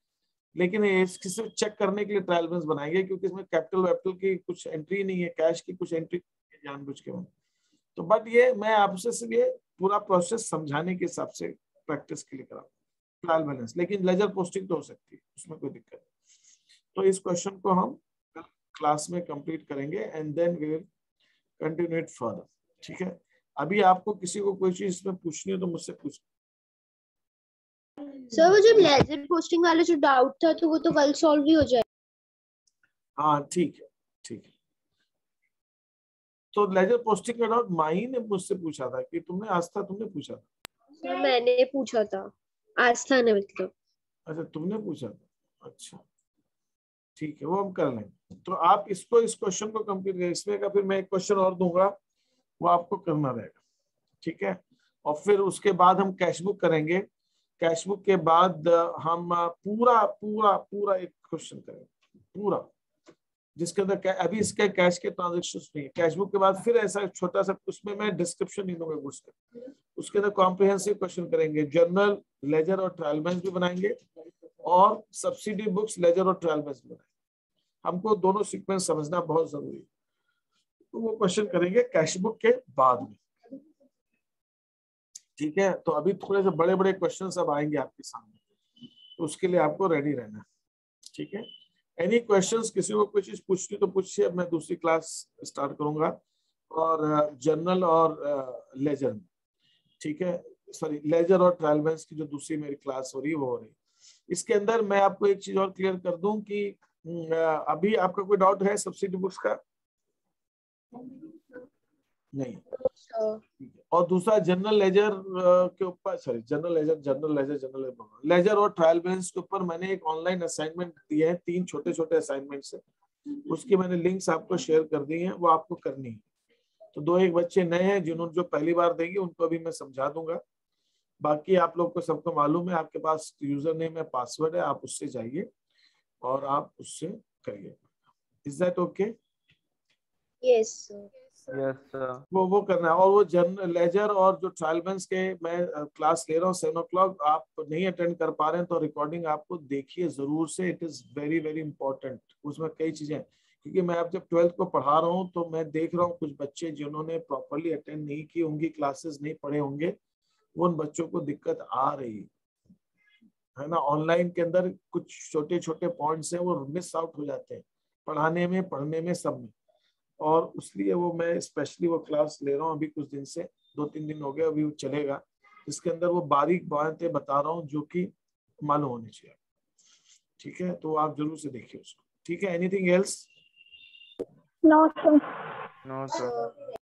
लेकिन इसकी सिर्फ चेक करने के लिए ट्रायल बैलेंस बनाएंगे, क्योंकि इसमें कैपिटल वैपिटल की कुछ एंट्री नहीं है, कैश की कुछ एंट्री जानबूझ के बने। तो बट ये मैं आपसे सिर्फ ये पूरा प्रोसेस समझाने के हिसाब से प्रैक्टिस के लिए करा ट्रायल बैलेंस, लेकिन लेजर पोस्टिंग तो हो सकती है, उसमें कोई दिक्कत नहीं। तो इस क्वेश्चन को हम क्लास में कंप्लीट करेंगे and then we will continue it further. ठीक है, अभी आपको किसी को कोई चीज इसमें पूछनी हो तो मुझसे पूछ। सर वो जब लेजर पोस्टिंग वाला जो डाउट था तो वो तो कल सॉल्व भी हो जाए। हाँ ठीक है ठीक है। तो लेजर पोस्टिंग का डाउट माही ने मुझसे पूछा था कि तुमने आस्था तुमने पूछा था? सर मैंने पूछा था, आस्था ने मतलब। अच्छा तुमने पूछा था, अच्छा ठीक है, वो हम कर लेंगे। तो आप इसको इस क्वेश्चन को कंप्लीट करें, इसमें का फिर मैं एक क्वेश्चन और दूंगा वो आपको करना रहेगा। ठीक है, और फिर उसके बाद हम कैश बुक करेंगे, कैश बुक के बाद हम पूरा पूरा पूरा एक क्वेश्चन करेंगे पूरा। जिसके अंदर अभी इसके कैश के ट्रांजेक्शन नहीं है। कैश बुक के बाद फिर ऐसा छोटा सा उसमें मैं डिस्क्रिप्शन नहीं दूंगा गुड्स का, उसके अंदर कॉम्प्रिहेंसिव क्वेश्चन करेंगे, जर्नल, लेजर और ट्रायल बैलेंस भी बनाएंगे और सब्सिडी बुक्स, लेजर और ट्रायल बैलेंस भी बनाएंगे। हमको दोनों सीक्वेंस समझना बहुत जरूरी है, तो वो क्वेश्चन करेंगे कैश बुक के बाद में। ठीक है, तो अभी थोड़े से बड़े बड़े क्वेश्चन अब आएंगे आपके सामने, तो उसके लिए आपको रेडी रहना है। ठीक है, एनी क्वेश्चंस, किसी को कोई चीज पूछनी तो पूछिए। अब मैं दूसरी क्लास स्टार्ट करूंगा और जर्नल और लेजर में, ठीक है, सॉरी लेजर और ट्रायल बैलेंस की जो दूसरी मेरी क्लास हो रही है वो हो रही है। इसके अंदर मैं आपको एक चीज और क्लियर कर दूं कि अभी आपका कोई डाउट है सब्सिडी बुक्स का? नहीं। और दूसरा जनरल लेजर के ऊपर, सॉरी जनरल लेजर और ट्रायल बैलेंस के ऊपर मैंने एक ऑनलाइन असाइनमेंट दिए हैं, 3 छोटे छोटे असाइनमेंट्स है, उसकी मैंने लिंक्स आपको शेयर कर दी हैं, वो आपको करनी है। तो 2-1 बच्चे नए हैं जिन्होंने जो पहली बार देंगे उनको भी मैं समझा दूंगा। बाकी आप लोग को सबको मालूम है, आपके पास यूजर नेम है, पासवर्ड है, आप उससे जाइए और आप उससे करिए। Is that okay? Yes yes sir. वो करना है। और वो जनरल लेजर और जो ट्रायल बैलेंस के मैं क्लास ले रहा हूँ 7 o'clock, आप नहीं अटेंड कर पा रहे हैं तो रिकॉर्डिंग आपको देखिए जरूर से, it is very very important. उसमें कई चीजें, क्योंकि मैं अब जब 12th को पढ़ा रहा हूँ तो मैं देख रहा हूँ कुछ बच्चे जिन्होंने प्रॉपरली अटेंड नहीं की होंगी, क्लासेस नहीं पढ़े होंगे, वो उन बच्चों को दिक्कत आ रही है ना। ऑनलाइन के अंदर कुछ छोटे छोटे पॉइंट्स हैं वो मिस आउट हो जाते हैं पढ़ाने में, पढ़ने में, सब में, और इसलिए वो मैं स्पेशली वो क्लास ले रहा हूँ अभी कुछ दिन से, 2-3 दिन हो गए, अभी वो चलेगा, इसके अंदर वो बारीक बातें बता रहा हूँ जो कि मालूम होनी चाहिए। ठीक है, तो आप जरूर से देखिए उसको। ठीक है, anything else? No sir. No sir.